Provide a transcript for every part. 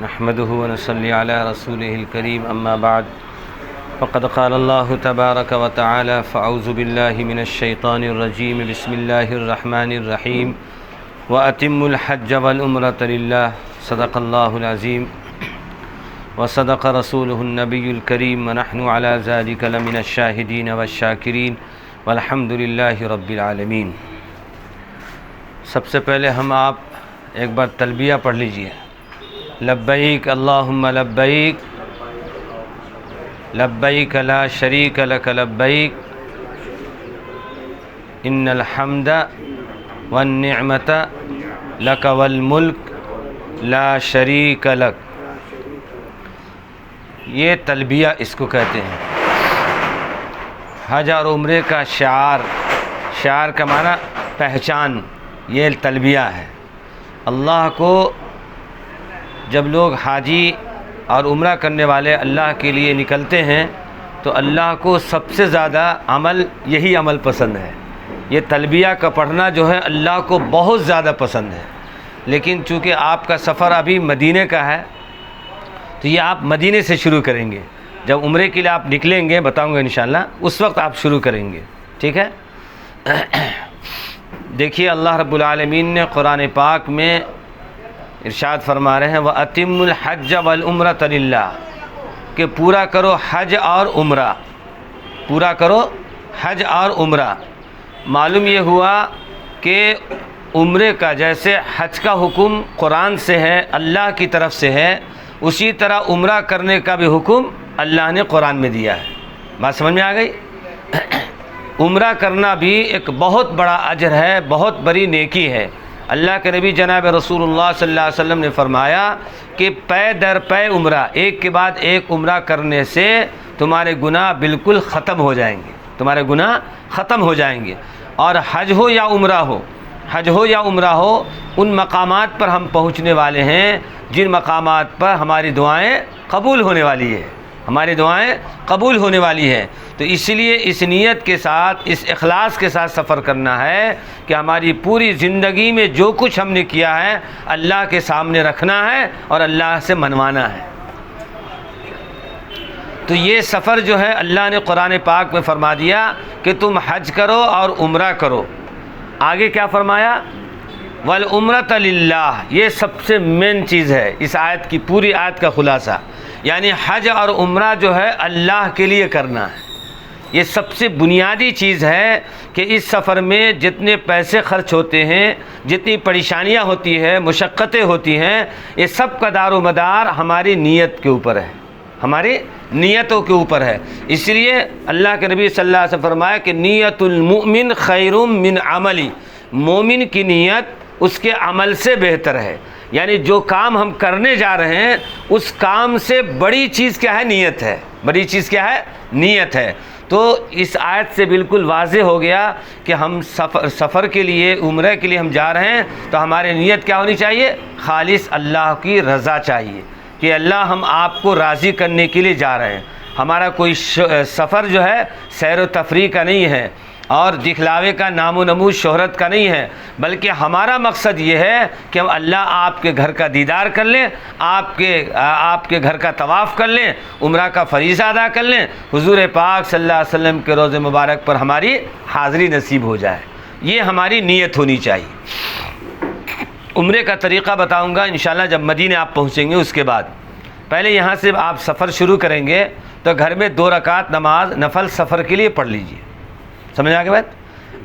نحمده ونصلي على رسوله الكريم أما بعد فقد قال الله تبارك وتعالى فأعوذ بالله من الشيطان الرجيم بسم الله الرحمن الرحيم وأتموا الحج والعمرة لله صدق الله العظيم وصدق رسوله النبي الكريم ونحن على ذلك لمن الشاهدين والشاكرين والحمد لله رب العالمين۔ سب سے پہلے ہم آپ ایک بار تلبیہ پڑھ لیجئے، لبیک اللہم لبیک لبیک لا شریک لک لبیک ان الحمد والنعمت لک والملک لا شریک لک۔ یہ تلبیہ اس کو کہتے ہیں۔ حج اور عمرے کا شعار کا معنی پہچان، یہ تلبیہ ہے۔ اللہ کو جب لوگ حاجی اور عمرہ کرنے والے اللہ کے لیے نکلتے ہیں تو اللہ کو سب سے زیادہ یہی عمل پسند ہے۔ یہ تلبیہ کا پڑھنا جو ہے اللہ کو بہت زیادہ پسند ہے، لیکن چونکہ آپ کا سفر ابھی مدینے کا ہے تو یہ آپ مدینے سے شروع کریں گے۔ جب عمرے کے لیے آپ نکلیں گے بتاؤں گا انشاءاللہ، اس وقت آپ شروع کریں گے، ٹھیک ہے؟ دیکھیے اللہ رب العالمین نے قرآن پاک میں ارشاد فرما رہے ہیں وَأَتِمُّ الْحَجَّ وَالْعُمْرَةَ لِلَّهِ، کہ پورا کرو حج اور عمرہ، پورا کرو حج اور عمرہ۔ معلوم یہ ہوا کہ عمرے کا جیسے حج کا حکم قرآن سے ہے، اللہ کی طرف سے ہے، اسی طرح عمرہ کرنے کا بھی حکم اللہ نے قرآن میں دیا ہے۔ بات سمجھ میں آ گئی؟ عمرہ کرنا بھی ایک بہت بڑا اجر ہے، بہت بڑی نیکی ہے۔ اللہ کے نبی جناب رسول اللہ صلی اللہ علیہ وسلم نے فرمایا کہ پے در پے عمرہ، ایک کے بعد ایک عمرہ کرنے سے تمہارے گناہ بالکل ختم ہو جائیں گے، تمہارے گناہ ختم ہو جائیں گے۔ اور حج ہو یا عمرہ ہو، حج ہو یا عمرہ ہو، ان مقامات پر ہم پہنچنے والے ہیں جن مقامات پر ہماری دعائیں قبول ہونے والی ہے، ہماری دعائیں قبول ہونے والی ہے۔ تو اس لیے اس نیت کے ساتھ، اس اخلاص کے ساتھ سفر کرنا ہے کہ ہماری پوری زندگی میں جو کچھ ہم نے کیا ہے اللہ کے سامنے رکھنا ہے اور اللہ سے منوانا ہے۔ تو یہ سفر جو ہے اللہ نے قرآن پاک میں فرما دیا کہ تم حج کرو اور عمرہ کرو۔ آگے کیا فرمایا؟ وَالْعُمْرَةَ لِلَّهِ، یہ سب سے مین چیز ہے اس آیت کی، پوری آیت کا خلاصہ، یعنی حج اور عمرہ جو ہے اللہ کے لیے کرنا ہے۔ یہ سب سے بنیادی چیز ہے کہ اس سفر میں جتنے پیسے خرچ ہوتے ہیں، جتنی پریشانیاں ہوتی ہیں، مشقتیں ہوتی ہیں، یہ سب کا دار و مدار ہماری نیت کے اوپر ہے، ہماری نیتوں کے اوپر ہے۔ اس لیے اللہ کے نبی صلی اللہ علیہ وسلم فرمایا کہ نیت المؤمن خیر من عملی، مومن کی نیت اس کے عمل سے بہتر ہے۔ یعنی جو کام ہم کرنے جا رہے ہیں اس کام سے بڑی چیز کیا ہے؟ نیت ہے۔ بڑی چیز کیا ہے؟ نیت ہے۔ تو اس آیت سے بالکل واضح ہو گیا کہ ہم سفر کے لیے، عمرہ کے لیے ہم جا رہے ہیں تو ہماری نیت کیا ہونی چاہیے؟ خالص اللہ کی رضا چاہیے کہ اللہ ہم آپ کو راضی کرنے کے لیے جا رہے ہیں۔ ہمارا کوئی سفر جو ہے سیر و تفریح کا نہیں ہے اور دکھلاوے کا، نام و نمود شہرت کا نہیں ہے، بلکہ ہمارا مقصد یہ ہے کہ ہم اللہ آپ کے گھر کا دیدار کر لیں، آپ کے گھر کا طواف کر لیں، عمرہ کا فریضہ ادا کر لیں، حضور پاک صلی اللہ علیہ وسلم کے روضہ مبارک پر ہماری حاضری نصیب ہو جائے۔ یہ ہماری نیت ہونی چاہیے۔ عمرے کا طریقہ بتاؤں گا انشاءاللہ جب مدینے آپ پہنچیں گے۔ اس کے بعد پہلے یہاں سے آپ سفر شروع کریں گے تو گھر میں 2 رکعت نماز نفل سفر کے لیے پڑھ لیجئے۔ سمجھ آ گئی بات؟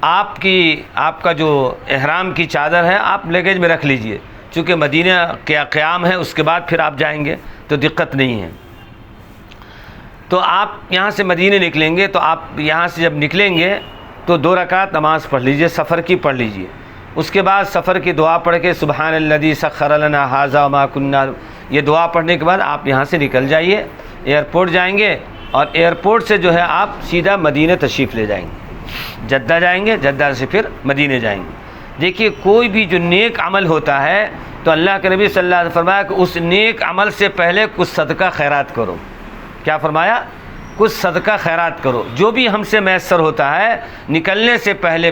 آپ کا جو احرام کی چادر ہے آپ لگیج میں رکھ لیجئے، چونکہ مدینہ کا قیام ہے، اس کے بعد پھر آپ جائیں گے تو دقت نہیں ہے۔ تو آپ یہاں سے مدینے نکلیں گے تو آپ یہاں سے جب نکلیں گے تو 2 رکعت نماز پڑھ لیجئے، سفر کی پڑھ لیجئے۔ اس کے بعد سفر کی دعا پڑھ کے سبحان الذی سخر لنا ھذا وما کنا، یہ دعا پڑھنے کے بعد آپ یہاں سے نکل جائیے، ایئرپورٹ جائیں گے اور ایئرپورٹ سے جو ہے آپ سیدھا مدینہ تشریف لے جائیں گے، جدہ جائیں گے، جدہ سے پھر مدینے جائیں گے۔ دیکھیے کوئی بھی جو نیک عمل ہوتا ہے تو اللہ کے نبی صلی اللہ علیہ وسلم فرمایا کہ اس نیک عمل سے پہلے کچھ صدقہ خیرات کرو۔ کیا فرمایا؟ کچھ صدقہ خیرات کرو۔ جو بھی ہم سے میسر ہوتا ہے نکلنے سے پہلے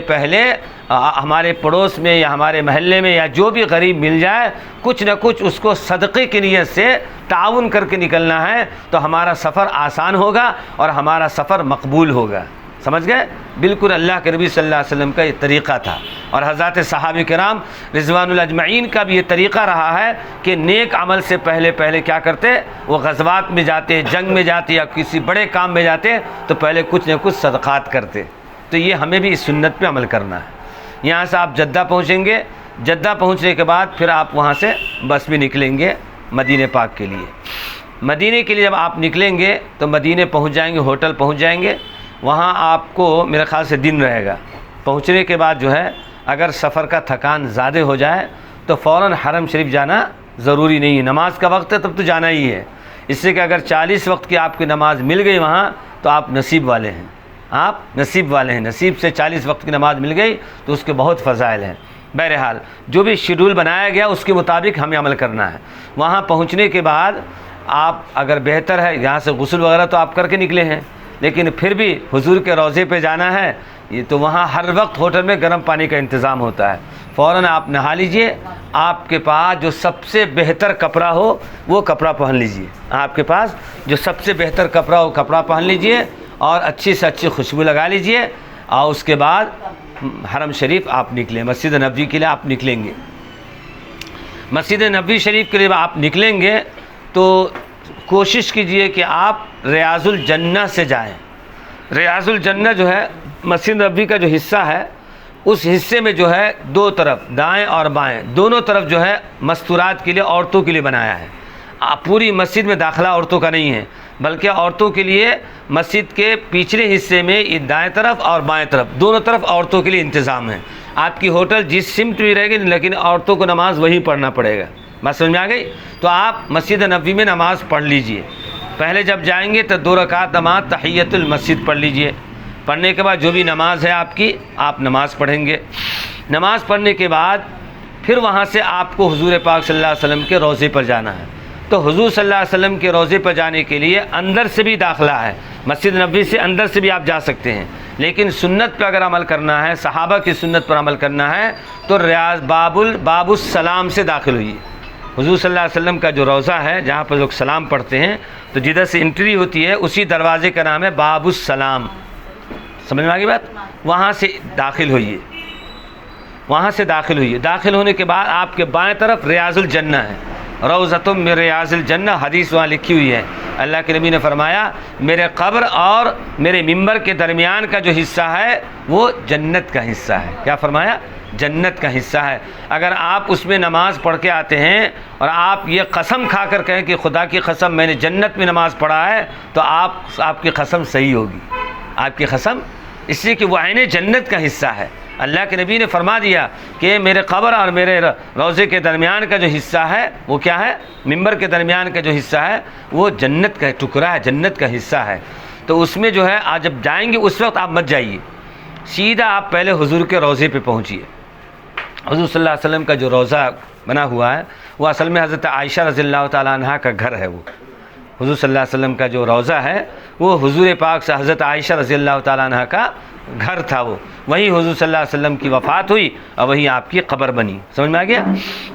ہمارے پڑوس میں یا ہمارے محلے میں یا جو بھی غریب مل جائے کچھ نہ کچھ اس کو صدقے کی نیت سے تعاون کر کے نکلنا ہے تو ہمارا سفر آسان ہوگا اور ہمارا سفر مقبول ہوگا. سمجھ گئے؟ بالکل اللہ کے نبی صلی اللہ علیہ وسلم کا یہ طریقہ تھا اور حضرات صحابہ کرام رضوان اللہ اجمعین کا بھی یہ طریقہ رہا ہے کہ نیک عمل سے پہلے کیا کرتے؟ وہ غزوات میں جاتے، جنگ میں جاتے یا کسی بڑے کام میں جاتے تو پہلے کچھ نہ کچھ صدقات کرتے. تو یہ ہمیں بھی اس سنت پہ عمل کرنا ہے. یہاں سے آپ جدہ پہنچیں گے، جدہ پہنچنے کے بعد پھر آپ وہاں سے بس بھی نکلیں گے مدینہ پاک کے لیے. مدینہ کے لیے جب آپ نکلیں گے تو مدینہ پہنچ جائیں گے، ہوٹل پہنچ جائیں گے. وہاں آپ کو میرے خیال سے دن رہے گا. پہنچنے کے بعد جو ہے اگر سفر کا تھکان زیادہ ہو جائے تو فوراً حرم شریف جانا ضروری نہیں ہے. نماز کا وقت ہے تب تو جانا ہی ہے. اس سے کہ اگر 40 وقت کی آپ کی نماز مل گئی وہاں تو آپ نصیب والے ہیں. آپ نصیب والے ہیں. نصیب سے 40 وقت کی نماز مل گئی تو اس کے بہت فضائل ہیں. بہرحال جو بھی شیڈول بنایا گیا اس کے مطابق ہمیں عمل کرنا ہے. وہاں پہنچنے کے بعد آپ اگر بہتر ہے یہاں سے غسل وغیرہ تو آپ کر کے نکلے ہیں، لیکن پھر بھی حضور کے روضے پہ جانا ہے یہ تو وہاں ہر وقت ہوٹل میں گرم پانی کا انتظام ہوتا ہے. فوراً آپ نہا لیجئے. آپ کے پاس جو سب سے بہتر کپڑا ہو وہ کپڑا پہن لیجئے. آپ کے پاس جو سب سے بہتر کپڑا ہو کپڑا پہن لیجئے اور اچھی سے اچھی خوشبو لگا لیجئے اور اس کے بعد حرم شریف آپ نکلیں. مسجد نبوی کے لیے آپ نکلیں گے. مسجد نبوی شریف کے لیے آپ نکلیں گے تو کوشش کیجئے کہ آپ ریاض الجنہ سے جائیں. ریاض الجنہ جو ہے مسجد نبوی کا جو حصہ ہے اس حصے میں جو ہے دو طرف دائیں اور بائیں دونوں طرف جو ہے مستورات کے لیے عورتوں کے لیے بنایا ہے. پوری مسجد میں داخلہ عورتوں کا نہیں ہے بلکہ عورتوں کے لیے مسجد کے پچھلے حصے میں دائیں طرف اور بائیں طرف دونوں طرف عورتوں کے لیے انتظام ہے. آپ کی ہوٹل جس سمت میں رہے گی لیکن عورتوں کو نماز وہیں پڑھنا پڑے گا. بات سمجھ میں آ گئی؟ تو آپ مسجد نبوی میں نماز پڑھ لیجئے. پہلے جب جائیں گے تو 2 رکعت نماز تحیۃ المسجد پڑھ لیجئے. پڑھنے کے بعد جو بھی نماز ہے آپ کی آپ نماز پڑھیں گے. نماز پڑھنے کے بعد پھر وہاں سے آپ کو حضور پاک صلی اللہ علیہ وسلم کے روضے پر جانا ہے. تو حضور صلی اللہ علیہ وسلم کے روضے پر جانے کے لیے اندر سے بھی داخلہ ہے. مسجد نبوی سے اندر سے بھی آپ جا سکتے ہیں، لیکن سنت پہ اگر عمل کرنا ہے صحابہ کی سنت پر عمل کرنا ہے تو باب السلام سے داخل ہوئیے. حضور صلی اللہ علیہ وسلم کا جو روضہ ہے جہاں پر لوگ سلام پڑھتے ہیں تو جدھر سے انٹری ہوتی ہے اسی دروازے کا نام ہے باب السلام. سمجھ میں آ گئی بات؟ وہاں سے داخل ہوئیے. وہاں سے داخل ہوئیے. داخل ہونے کے بعد آپ کے بائیں طرف ریاض الجنہ ہے. روضۃ من ریاض الجنہ حدیث وہاں لکھی ہوئی ہے. اللہ کے نبی نے فرمایا میرے قبر اور میرے ممبر کے درمیان کا جو حصہ ہے وہ جنت کا حصہ ہے. کیا فرمایا؟ جنت کا حصہ ہے. اگر آپ اس میں نماز پڑھ کے آتے ہیں اور آپ یہ قسم کھا کر کہیں کہ خدا کی قسم میں نے جنت میں نماز پڑھا ہے تو آپ کی قسم صحیح ہوگی. آپ کی قسم اس لیے کہ وہ عین جنت کا حصہ ہے. اللہ کے نبی نے فرما دیا کہ میرے قبر اور میرے روضے کے درمیان کا جو حصہ ہے وہ کیا ہے؟ ممبر کے درمیان کا جو حصہ ہے وہ جنت کا ٹکڑا ہے، جنت کا حصہ ہے. تو اس میں جو ہے آج جب جائیں گے اس وقت آپ مت جائیے، سیدھا آپ پہلے حضور کے روضے پہ پہنچیے. حضور صلی اللہ علیہ وسلم کا جو روضہ بنا ہوا ہے وہ اصل میں حضرت عائشہ رضی اللہ تعالیٰ عنہ کا گھر ہے. وہ حضور صلی اللہ علیہ وسلم کا جو روضہ ہے وہ حضور پاک سے حضرت عائشہ رضی اللہ تعالیٰ عنہ کا گھر تھا. وہ وہیں حضور صلی اللہ علیہ وسلم کی وفات ہوئی اور وہیں آپ کی قبر بنی. سمجھ میں آ گیا؟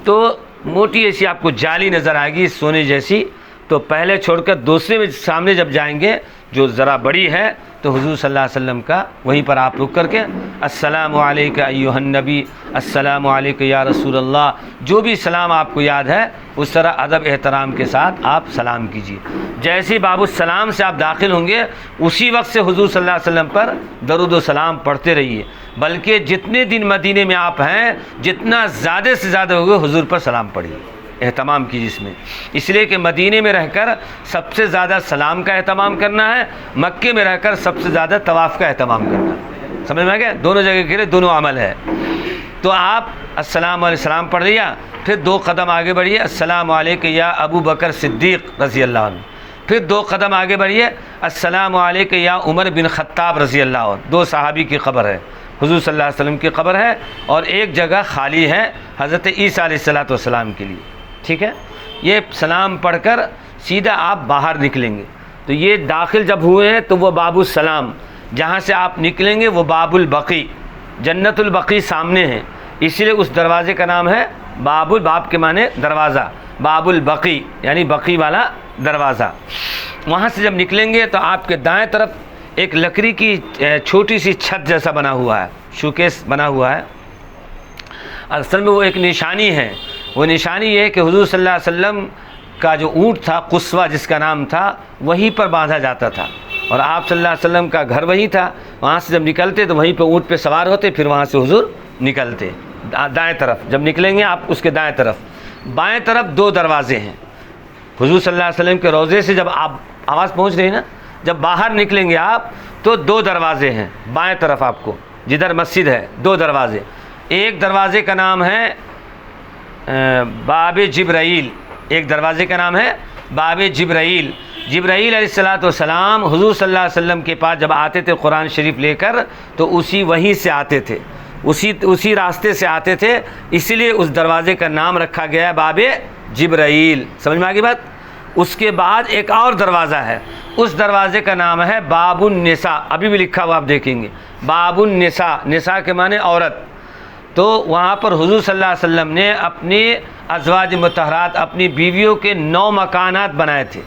تو موٹی ایسی آپ کو جالی نظر آئے گی سونے جیسی. تو پہلے چھوڑ کر دوسرے میں سامنے جب جائیں گے جو ذرا بڑی ہے تو حضور صلی اللہ علیہ وسلم کا وہیں پر آپ رک کر کے السلام علیکہ ایھا النبی، السلام علیکہ یا رسول اللہ، جو بھی سلام آپ کو یاد ہے اس طرح ادب احترام کے ساتھ آپ سلام کیجیے. جیسے ہی باب السلام سے آپ داخل ہوں گے اسی وقت سے حضور صلی اللہ علیہ وسلم پر درود و سلام پڑھتے رہیے. بلکہ جتنے دن مدینے میں آپ ہیں جتنا زیادہ سے زیادہ ہوگے حضور پر سلام پڑھیے، اہتمام کیجیے اس میں. اس لیے کہ مدینے میں رہ کر سب سے زیادہ سلام کا اہتمام کرنا ہے، مکے میں رہ کر سب سے زیادہ طواف کا اہتمام کرنا ہے. سمجھ میں آ گیا؟ دونوں جگہ کے لیے دونوں عمل ہے. تو آپ السلام علیہ السلام پڑھ لیا، پھر 2 قدم آگے بڑھیے السلام علیکہ یا ابو بکر صدیق رضی اللہ عنہ. پھر 2 قدم آگے بڑھیے السلام علیکہ یا عمر بن خطاب رضی اللہ عنہ. 2 صحابی کی قبر ہے، حضور صلی اللہ علیہ وسلم کی قبر ہے اور ایک جگہ خالی ہے حضرت عیسیٰ علیہ السلام کے لیے. ٹھیک ہے؟ یہ سلام پڑھ کر سیدھا آپ باہر نکلیں گے. تو یہ داخل جب ہوئے ہیں تو وہ باب السلام، جہاں سے آپ نکلیں گے وہ باب البقی. جنت البقیع سامنے ہے، اسی لیے اس دروازے کا نام ہے باب کے معنی دروازہ، باب البقیع یعنی بقیع والا دروازہ۔ وہاں سے جب نکلیں گے تو آپ کے دائیں طرف ایک لکڑی کی چھوٹی سی چھت جیسا بنا ہوا ہے، شوکیس بنا ہوا ہے۔ اصل میں وہ ایک نشانی ہے، وہ نشانی یہ ہے کہ حضور صلی اللہ علیہ وسلم کا جو اونٹ تھا قصوہ جس کا نام تھا، وہیں پر باندھا جاتا تھا، اور آپ صلی اللہ علیہ وسلم کا گھر وہیں تھا۔ وہاں سے جب نکلتے تو وہیں پہ اونٹ پہ سوار ہوتے، پھر وہاں سے حضور نکلتے دائیں طرف۔ جب نکلیں گے آپ اس کے دائیں طرف، بائیں طرف 2 دروازے ہیں حضور صلی اللہ علیہ وسلم کے روضے سے۔ جب آپ آواز پہنچ رہی ہے نا، جب باہر نکلیں گے آپ تو 2 دروازے ہیں بائیں طرف آپ کو، جدھر مسجد ہے 2 دروازے۔ ایک دروازے کا نام ہے باب جبرائیل، ایک دروازے کا نام ہے باب جبرائیل۔ جبرائیل علیہ السلام حضور صلی اللہ علیہ وسلم کے پاس جب آتے تھے قرآن شریف لے کر تو وہیں سے آتے تھے، اسی راستے سے آتے تھے، اسی لیے اس دروازے کا نام رکھا گیا ہے باب جبرائیل۔ سمجھ میں آ گئی بات؟ اس کے بعد ایک اور دروازہ ہے، اس دروازے کا نام ہے باب النساء، ابھی بھی لکھا ہوا آپ دیکھیں گے، باب النساء، نساء کے معنی عورت۔ تو وہاں پر حضور صلی اللہ علیہ وسلم نے اپنی ازواج مطہرات، اپنی بیویوں کے 9 مکانات بنائے تھے۔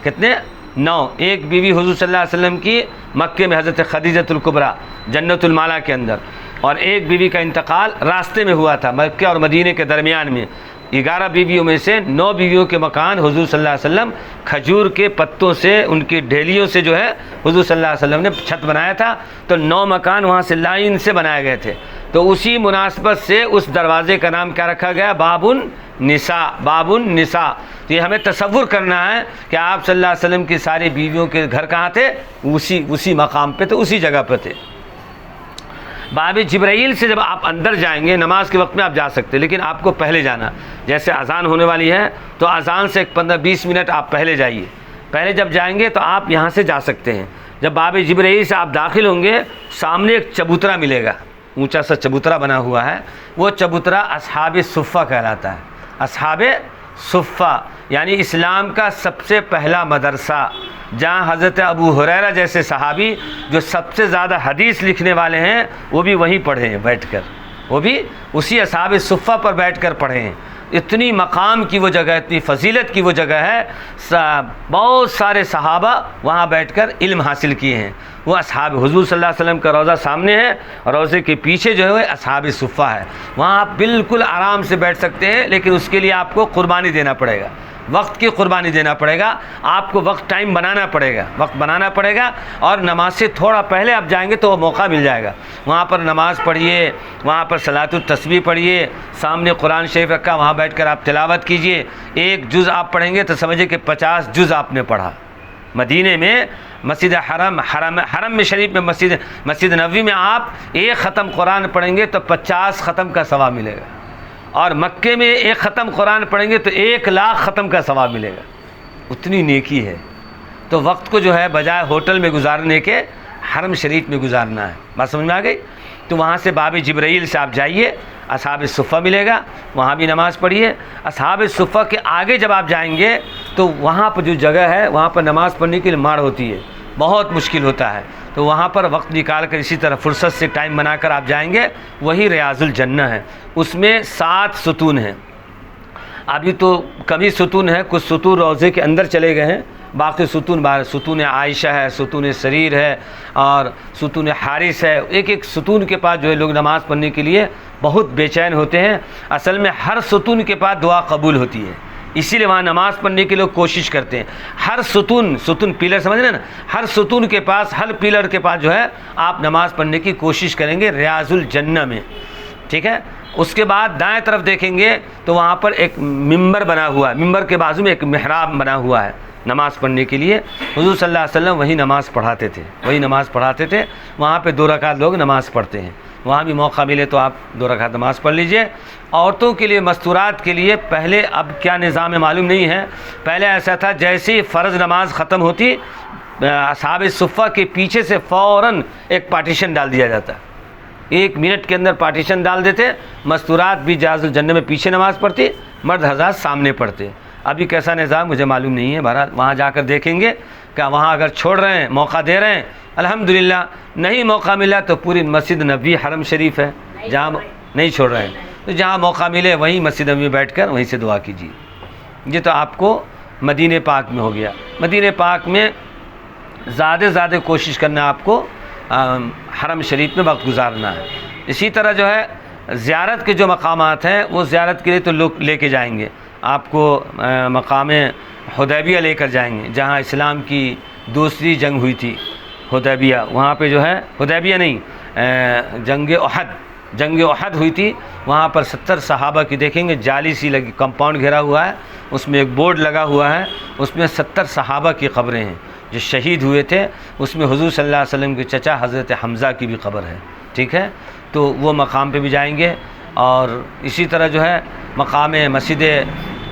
کتنے؟ 9۔ ایک بیوی حضور صلی اللہ علیہ وسلم کی مکے میں حضرت خدیجۃ الکبریٰ جنت المالا کے اندر، اور ایک بیوی کا انتقال راستے میں ہوا تھا مکہ اور مدینے کے درمیان میں۔ 11 بیویوں میں سے 9 بیویوں کے مکان حضور صلی اللہ علیہ وسلم کھجور کے پتوں سے، ان کی ڈھیلیوں سے جو ہے حضور صلی اللہ علیہ وسلم نے چھت بنایا تھا، تو 9 مکان وہاں سے لائن سے بنائے گئے تھے۔ تو اسی مناسبت سے اس دروازے کا نام کیا رکھا گیا؟ باب النساء، باب النساء۔ تو یہ ہمیں تصور کرنا ہے کہ آپ صلی اللہ علیہ وسلم کی ساری بیویوں کے گھر کہاں تھے؟ اسی مقام پہ تھے، اسی جگہ پہ تھے۔ باب جبرائیل سے جب آپ اندر جائیں گے، نماز کے وقت میں آپ جا سکتے، لیکن آپ کو پہلے جانا، جیسے اذان ہونے والی ہے تو اذان سے 15-20 منٹ آپ پہلے جائیے۔ پہلے جب جائیں گے تو آپ یہاں سے جا سکتے ہیں۔ جب باب جبرائیل سے آپ داخل ہوں گے، سامنے ایک چبوترا ملے گا، اونچا سا چبوترا بنا ہوا ہے، وہ چبوترا اصحاب صفہ کہلاتا ہے۔ اصحاب صفہ یعنی اسلام کا سب سے پہلا مدرسہ، جہاں حضرت ابو ہریرہ جیسے صحابی جو سب سے زیادہ حدیث لکھنے والے ہیں وہ بھی وہیں پڑھے ہیں بیٹھ کر، وہ بھی اسی اصحاب صفہ پر بیٹھ کر پڑھے ہیں۔ اتنی مقام کی وہ جگہ، اتنی فضیلت کی وہ جگہ ہے، بہت سارے صحابہ وہاں بیٹھ کر علم حاصل کیے ہیں۔ وہ اصحاب حضور صلی اللہ علیہ وسلم کا روضہ سامنے ہے، اور روضے کے پیچھے جو ہے اصحاب صفہ ہے، وہاں آپ بالکل آرام سے بیٹھ سکتے ہیں، لیکن اس کے لیے آپ کو قربانی دینا پڑے گا، وقت کی قربانی دینا پڑے گا، آپ کو وقت ٹائم بنانا پڑے گا، وقت بنانا پڑے گا، اور نماز سے تھوڑا پہلے آپ جائیں گے تو وہ موقع مل جائے گا۔ وہاں پر نماز پڑھیے، وہاں پر صلاۃ التسبیح پڑھیے، سامنے قرآن شریف رکھا، وہاں بیٹھ کر آپ تلاوت کیجئے۔ 1 جز آپ پڑھیں گے تو سمجھے کہ 50 جز آپ نے پڑھا۔ مدینے میں مسجد حرم میں شریف میں مسجد نبوی میں آپ 1 ختم قرآن پڑھیں گے تو 50 ختم کا ثواب ملے گا، اور مکے میں 1 ختم قرآن پڑھیں گے تو 1,00,000 ختم کا ثواب ملے گا، اتنی نیکی ہے۔ تو وقت کو جو ہے بجائے ہوٹل میں گزارنے کے حرم شریف میں گزارنا ہے۔ بات سمجھ میں آ گئی؟ تو وہاں سے باب جبرائیل سے آپ جائیے، اصحاب صفہ ملے گا، وہاں بھی نماز پڑھیے۔ اصحاب صفہ کے آگے جب آپ جائیں گے تو وہاں پر جو جگہ ہے وہاں پر نماز پڑھنے کے لیے مار ہوتی ہے، بہت مشکل ہوتا ہے، تو وہاں پر وقت نکال کر اسی طرح فرصت سے ٹائم بنا کر آپ جائیں گے، وہی ریاض الجنہ ہے۔ اس میں 7 ستون ہیں، ابھی تو کمی ستون ہے، کچھ ستون روضے کے اندر چلے گئے ہیں، باقی ستون باہر، ستون عائشہ ہے، ستون سریر ہے، اور ستون حارث ہے۔ ایک ستون کے پاس جو ہے لوگ نماز پڑھنے کے لیے بہت بے چین ہوتے ہیں۔ اصل میں ہر ستون کے پاس دعا قبول ہوتی ہے، اسی لیے وہاں نماز پڑھنے کے لوگ کوشش کرتے ہیں۔ ہر ستون پیلر سمجھ رہے ہیں نا، ہر ستون کے پاس، ہر پیلر کے پاس جو ہے آپ نماز پڑھنے کی کوشش کریں گے ریاض الجنہ میں، ٹھیک ہے۔ اس کے بعد دائیں طرف دیکھیں گے تو وہاں پر ایک ممبر بنا ہوا ہے، ممبر کے بازو میں ایک محراب بنا ہوا ہے نماز پڑھنے کے لیے۔ حضور صلی اللہ علیہ وسلم وہی نماز پڑھاتے تھے، وہاں پہ 2 رکعت لوگ نماز پڑھتے ہیں۔ وہاں بھی موقع ملے تو آپ 2 رکعت نماز پڑھ لیجئے۔ عورتوں کے لیے مستورات کے لیے پہلے، اب کیا نظام ہے معلوم نہیں ہے، پہلے ایسا تھا جیسے ہی فرض نماز ختم ہوتی اصحاب صفہ کے پیچھے سے فوراً ایک پارٹیشن ڈال دیا جاتا، 1 منٹ کے اندر پارٹیشن ڈال دیتے، مستورات بھی ریاض الجنہ میں پیچھے نماز پڑھتی، مرد حضرات سامنے پڑھتے۔ ابھی کیسا نظام مجھے معلوم نہیں ہے، بہرحال وہاں جا کر دیکھیں گے کہ وہاں اگر چھوڑ رہے ہیں، موقع دے رہے ہیں الحمدللہ، نہیں موقع ملا تو پوری مسجد نبوی حرم شریف ہے جہاں نہیں چھوڑ رہے ہیں، تو جہاں موقع ملے وہیں مسجد نبوی بیٹھ کر وہیں سے دعا کیجیے۔ یہ تو آپ کو مدینہ پاک میں ہو گیا۔ مدینہ پاک میں زیادہ کوشش کرنا آپ کو حرم شریف میں وقت گزارنا ہے۔ اسی طرح جو ہے زیارت کے جو مقامات ہیں وہ زیارت کے لیے تو لوگ لے کے جائیں گے، آپ کو مقام حدیبیہ لے کر جائیں گے، جہاں اسلام کی دوسری جنگ ہوئی تھی حدیبیہ، وہاں پہ جو ہے حدیبیہ نہیں جنگ احد ہوئی تھی، وہاں پر 70 صحابہ کی دیکھیں گے جالی سی لگی، کمپاؤنڈ گھیرا ہوا ہے، اس میں ایک بورڈ لگا ہوا ہے، اس میں 70 صحابہ کی قبریں ہیں جو شہید ہوئے تھے، اس میں حضور صلی اللہ علیہ وسلم کے چچا حضرت حمزہ کی بھی قبر ہے، ٹھیک ہے، تو وہ مقام پہ بھی جائیں گے۔ اور اسی طرح جو ہے مقام مسجد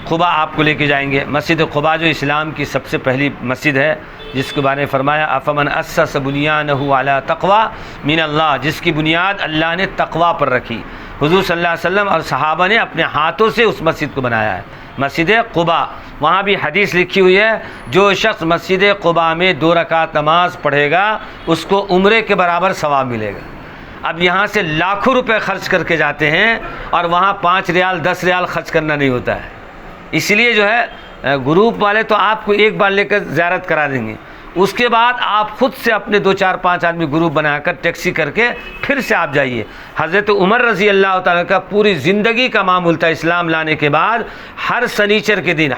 قباء آپ کو لے کے جائیں گے۔ مسجد قباء جو اسلام کی سب سے پہلی مسجد ہے، جس کے بارے میں فرمایا افمن اسس بنیانہ علی تقوی من اللہ، جس کی بنیاد اللہ نے تقوی پر رکھی، حضور صلی اللہ علیہ وسلم اور صحابہ نے اپنے ہاتھوں سے اس مسجد کو بنایا ہے، مسجد قباء۔ وہاں بھی حدیث لکھی ہوئی ہے، جو شخص مسجد قباء میں 2 رکعت نماز پڑھے گا اس کو عمرے کے برابر ثواب ملے گا۔ اب یہاں سے لاکھوں روپے خرچ کر کے جاتے ہیں اور وہاں 5 ریال 10 ریال خرچ کرنا نہیں ہوتا ہے، اس لیے جو ہے گروپ والے تو آپ کو ایک بار لے کر زیارت کرا دیں گے، اس کے بعد آپ خود سے اپنے 2 4 5 آدمی گروپ بنا کر ٹیکسی کر کے پھر سے آپ جائیے۔ حضرت عمر رضی اللہ تعالیٰ کا پوری زندگی کا معمول تھا اسلام لانے کے بعد، ہر سنیچر کے دن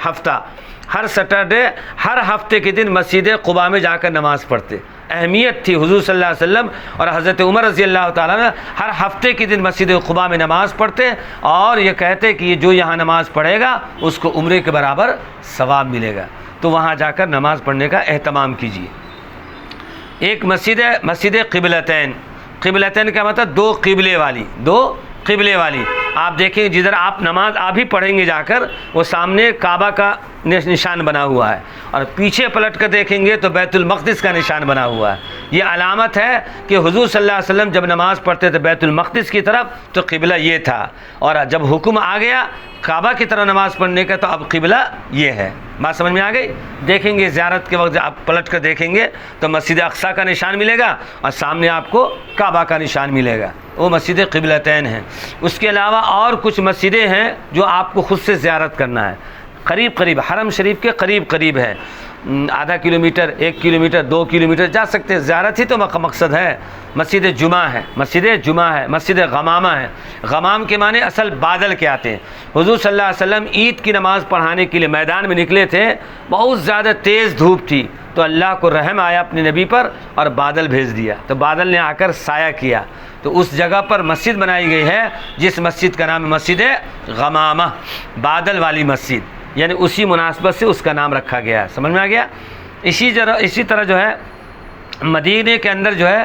ہر سیٹرڈے ہر ہفتے کے دن مسجد قباء میں جا کر نماز پڑھتے، اہمیت تھی حضور صلی اللہ علیہ وسلم اور حضرت عمر رضی اللہ تعالیٰ نے ہر ہفتے کے دن مسجد قباء میں نماز پڑھتے اور یہ کہتے کہ یہ جو یہاں نماز پڑھے گا اس کو عمرے کے برابر ثواب ملے گا، تو وہاں جا کر نماز پڑھنے کا اہتمام کیجیے۔ ایک مسجد ہے مسجد قبلتین، قبلتین کا مطلب 2 قبلے والی، آپ دیکھیں جدھر آپ نماز آپ ہی پڑھیں گے جا کر، وہ سامنے کعبہ کا نشان بنا ہوا ہے اور پیچھے پلٹ کر دیکھیں گے تو بیت المقدس کا نشان بنا ہوا ہے۔ یہ علامت ہے کہ حضور صلی اللہ علیہ وسلم جب نماز پڑھتے تھے بیت المقدس کی طرف تو قبلہ یہ تھا، اور جب حکم آ گیا کعبہ کی طرف نماز پڑھنے کا تو اب قبلہ یہ ہے۔ بات سمجھ میں آ گئی؟ دیکھیں گے زیارت کے وقت آپ پلٹ کر دیکھیں گے تو مسجد اقصیٰ کا نشان ملے گا اور سامنے آپ کو کعبہ کا نشان ملے گا، وہ مسجد قبلتین ہیں۔ اس کے علاوہ اور کچھ مسجدیں ہیں جو آپ کو خود سے زیارت کرنا ہے، قریب حرم شریف کے قریب ہے، آدھا کلومیٹر 1 کلومیٹر 2 کلومیٹر جا سکتے ہیں، زیارت ہی تو مقصد ہے۔ مسجد جمعہ ہے، مسجد غمامہ ہے، غمام کے معنی اصل بادل کے آتے ہیں۔ حضور صلی اللہ علیہ وسلم عید کی نماز پڑھانے کے لیے میدان میں نکلے تھے، بہت زیادہ تیز دھوپ تھی تو اللہ کو رحم آیا اپنے نبی پر اور بادل بھیج دیا، تو بادل نے آ کر سایہ کیا، تو اس جگہ پر مسجد بنائی گئی ہے جس مسجد کا نام ہے مسجد غمامہ، بادل والی مسجد، یعنی اسی مناسبت سے اس کا نام رکھا گیا ہے۔ سمجھ میں آ گیا؟ اسی طرح جو ہے مدینے کے اندر جو ہے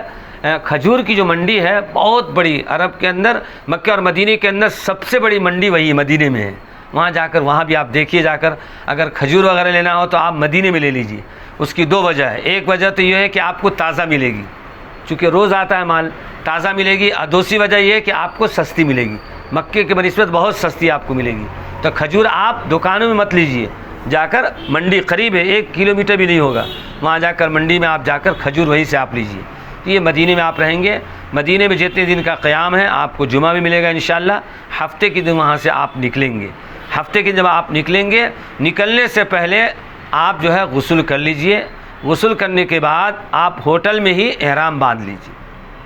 کھجور کی جو منڈی ہے بہت بڑی، عرب کے اندر مکہ اور مدینے کے اندر سب سے بڑی منڈی وہی مدینے میں ہے، وہاں جا کر وہاں بھی آپ دیکھیے جا کر، اگر کھجور وغیرہ لینا ہو تو آپ مدینے میں لے لیجیے۔ اس کی 2 وجہ ہے، ایک وجہ تو یہ ہے کہ آپ کو تازہ ملے گی، چونکہ روز آتا ہے مال، تازہ ملے گی، اور دوسری وجہ یہ ہے کہ آپ کو سستی ملے گی، مکے کے بنسبت بہت سستی آپ کو ملے گی۔ تو کھجور آپ دکانوں میں مت لیجئے، جا کر منڈی قریب ہے 1 کلومیٹر بھی نہیں ہوگا، وہاں جا کر منڈی میں آپ جا کر کھجور وہیں سے آپ لیجئے۔ تو یہ مدینے میں آپ رہیں گے، مدینے میں جتنے دن کا قیام ہے آپ کو جمعہ بھی ملے گا انشاءاللہ، ہفتے کے دن وہاں سے آپ نکلیں گے، ہفتے کے جب آپ نکلیں گے، نکلنے سے پہلے آپ جو ہے غسل کر لیجئے، غسل کرنے کے بعد آپ ہوٹل میں ہی احرام باندھ لیجئے،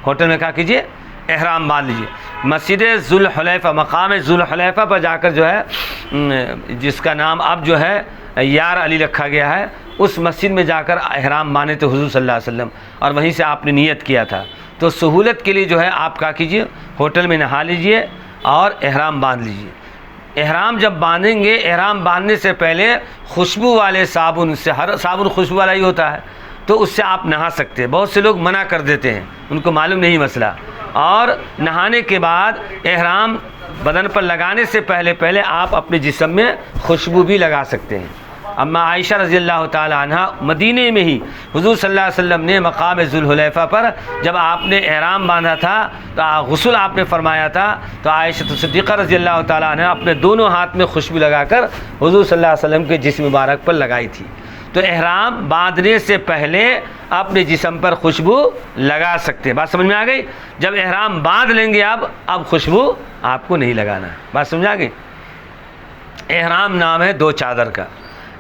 ہوٹل میں کیا کیجئے؟ احرام باندھ لیجئے۔ مسجد ذوالحلیفہ، مقام ذوالحلیفہ پر جا کر جو ہے جس کا نام اب جو ہے یار علی رکھا گیا ہے، اس مسجد میں جا کر احرام باندھے تھے حضور صلی اللہ علیہ وسلم، اور وہیں سے آپ نے نیت کیا تھا۔ تو سہولت کے لیے جو ہے آپ کیا کیجئے؟ ہوٹل میں نہا لیجئے اور احرام باندھ لیجئے۔ احرام جب باندھیں گے، احرام باندھنے سے پہلے خوشبو والے صابن سے، ہر صابن خوشبو والا ہی ہوتا ہے، تو اس سے آپ نہا سکتے ہیں۔ بہت سے لوگ منع کر دیتے ہیں، ان کو معلوم نہیں مسئلہ۔ اور نہانے کے بعد احرام بدن پر لگانے سے پہلے آپ اپنے جسم میں خوشبو بھی لگا سکتے ہیں، اما عائشہ رضی اللہ تعالی عنہ مدینے میں ہی حضور صلی اللہ علیہ وسلم نے مقام ذوالحلیفہ پر جب آپ نے احرام باندھا تھا تو غسل آپ نے فرمایا تھا تو عائشہ صدیقہ رضی اللہ تعالی عنہ اپنے دونوں ہاتھ میں خوشبو لگا کر حضور صلی اللہ علیہ وسلم کے جسم مبارک پر لگائی تھی۔ تو احرام باندھنے سے پہلے اپنے جسم پر خوشبو لگا سکتے ہیں۔ بات سمجھ میں آ گئی؟ جب احرام باندھ لیں گے اب خوشبو آپ کو نہیں لگانا ہے۔ بات سمجھ آ گئی؟ احرام نام ہے دو چادر کا۔